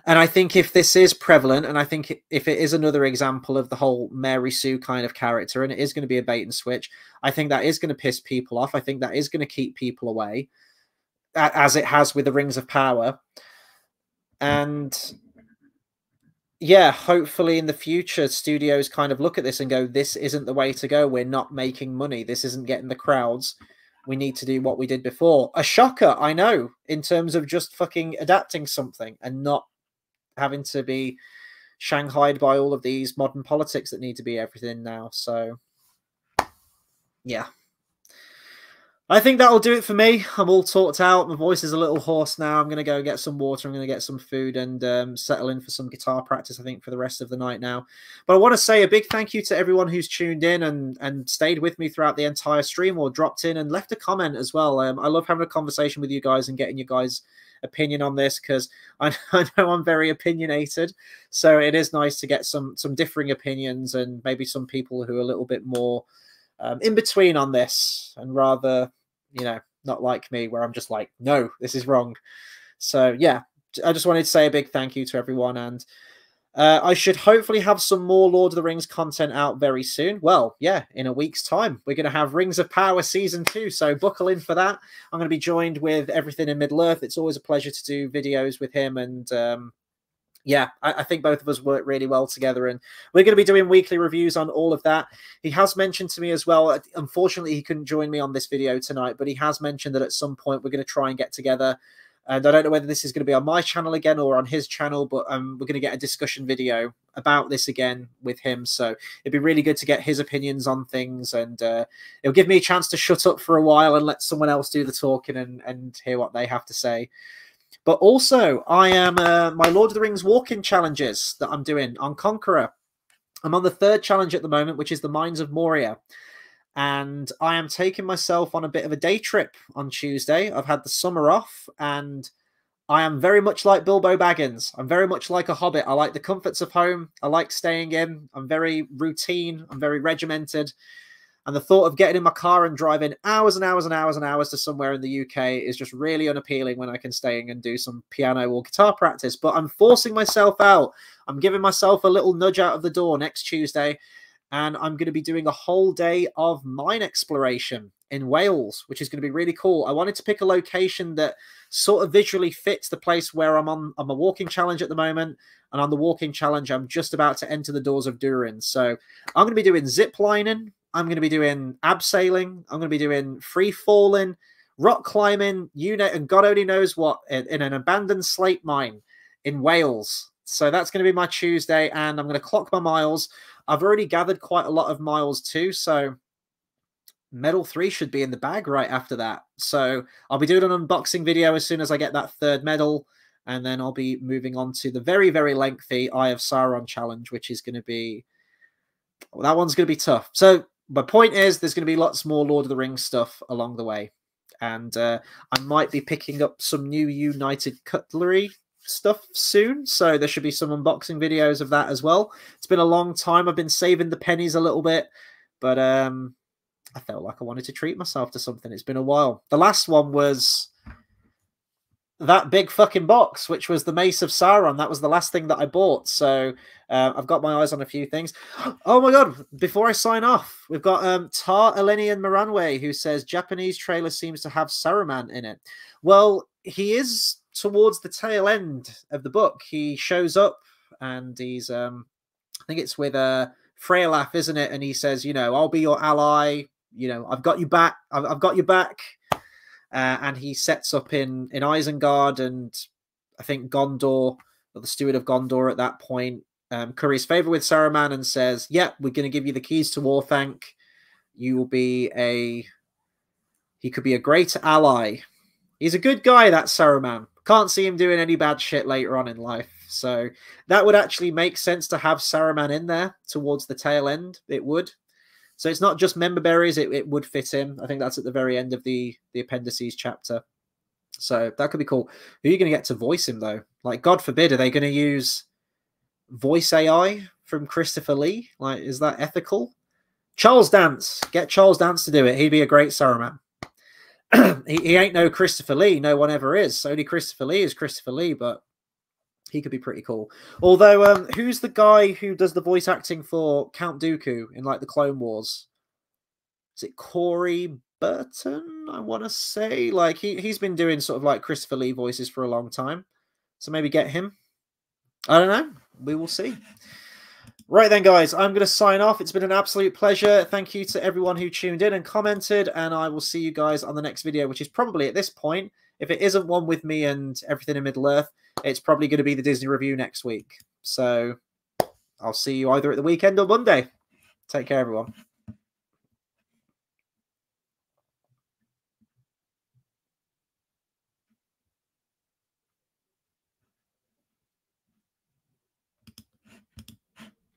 And I think if this is prevalent, and I think if it is another example of the whole Mary Sue kind of character, and it is going to be a bait and switch, I think that is going to piss people off. I think that is going to keep people away, as it has with the Rings of Power. And yeah, hopefully in the future, studios kind of look at this and go, this isn't the way to go. We're not making money. This isn't getting the crowds. We need to do what we did before. A shocker, I know, in terms of just fucking adapting something and not having to be shanghaied by all of these modern politics that need to be everything now. So, yeah. I think that'll do it for me. I'm all talked out. My voice is a little hoarse now. I'm going to go get some water. I'm going to get some food and settle in for some guitar practice, I think, for the rest of the night now. But I want to say a big thank you to everyone who's tuned in and stayed with me throughout the entire stream or dropped in and left a comment as well. I love having a conversation with you guys and getting you guys' opinion on this because I know I'm very opinionated. So it is nice to get some differing opinions and maybe some people who are a little bit more in between on this and rather... not like me, where I'm just like, no, this is wrong. So, yeah, I just wanted to say a big thank you to everyone. And I should hopefully have some more Lord of the Rings content out very soon. Well, yeah, in a week's time. We're going to have Rings of Power Season 2, so buckle in for that. I'm going to be joined with Everything in Middle-earth. It's always a pleasure to do videos with him. And, yeah, I think both of us work really well together, and we're going to be doing weekly reviews on all of that. He has mentioned to me as well, unfortunately, he couldn't join me on this video tonight, but he has mentioned that at some point we're going to try and get together. And I don't know whether this is going to be on my channel again or on his channel, but we're going to get a discussion video about this again with him. So it'd be really good to get his opinions on things, and it'll give me a chance to shut up for a while and let someone else do the talking and hear what they have to say. But also, I am my Lord of the Rings walk-in challenges that I'm doing on Conqueror. I'm on the 3rd challenge at the moment, which is the Mines of Moria. And I am taking myself on a bit of a day trip on Tuesday. I've had the summer off, and I am very much like Bilbo Baggins. I'm very much like a hobbit. I like the comforts of home. I like staying in. I'm very routine. I'm very regimented. And the thought of getting in my car and driving hours and hours and hours and hours to somewhere in the UK is just really unappealing when I can stay in and do some piano or guitar practice. But I'm forcing myself out. I'm giving myself a little nudge out of the door next Tuesday. And I'm going to be doing a whole day of mine exploration in Wales, which is going to be really cool. I wanted to pick a location that sort of visually fits the place where I'm on a walking challenge at the moment. And on the walking challenge, I'm just about to enter the doors of Durin. So I'm going to be doing zip lining. I'm going to be doing abseiling. I'm going to be doing free falling, rock climbing, and God only knows what, in an abandoned slate mine in Wales. So that's going to be my Tuesday, and I'm going to clock my miles. I've already gathered quite a lot of miles too, so Medal 3 should be in the bag right after that. So I'll be doing an unboxing video as soon as I get that 3rd medal, and then I'll be moving on to the very, very lengthy Eye of Sauron challenge, which is going to be... well, that one's going to be tough. So my point is there's going to be lots more Lord of the Rings stuff along the way. And I might be picking up some new United Cutlery stuff soon. So there should be some unboxing videos of that as well. It's been a long time. I've been saving the pennies a little bit. But I felt like I wanted to treat myself to something. It's been a while. The last one was that big fucking box, which was the Mace of Sauron. That was the last thing that I bought. So I've got my eyes on a few things. Oh my God. Before I sign off, we've got Tar Elenian Maranwe, who says Japanese trailer seems to have Saruman in it. Well, he is towards the tail end of the book. He shows up and he's, I think it's with Freyalaf, isn't it? And he says, I'll be your ally. I've got you back. I've got you back. And he sets up in Isengard, and I think Gondor, or the Steward of Gondor at that point, curries favor with Saruman and says, yeah, we're going to give you the keys to Orthanc. You will be he could be a great ally. He's a good guy, that Saruman. Can't see him doing any bad shit later on in life. So that would actually make sense to have Saruman in there towards the tail end. It would. So it's not just member berries, it would fit in. I think that's at the very end of the appendices chapter. So that could be cool. Who are you going to get to voice him, though? Like, God forbid, are they going to use voice AI from Christopher Lee? Like, is that ethical? Charles Dance. Get Charles Dance to do it. He'd be a great Saruman. he ain't no Christopher Lee. No one ever is. Only Christopher Lee is Christopher Lee, but he could be pretty cool. Although, who's the guy who does the voice acting for Count Dooku in, like, the Clone Wars? Is it Corey Burton, I want to say? Like, he's been doing sort of, like, Christopher Lee voices for a long time. So maybe get him. I don't know. We will see. Right then, guys, I'm going to sign off. It's been an absolute pleasure. Thank you to everyone who tuned in and commented, and I will see you guys on the next video, which is probably at this point, if it isn't one with me and Everything in Middle-earth, it's probably going to be the Disney review next week. So I'll see you either at the weekend or Monday. Take care, everyone.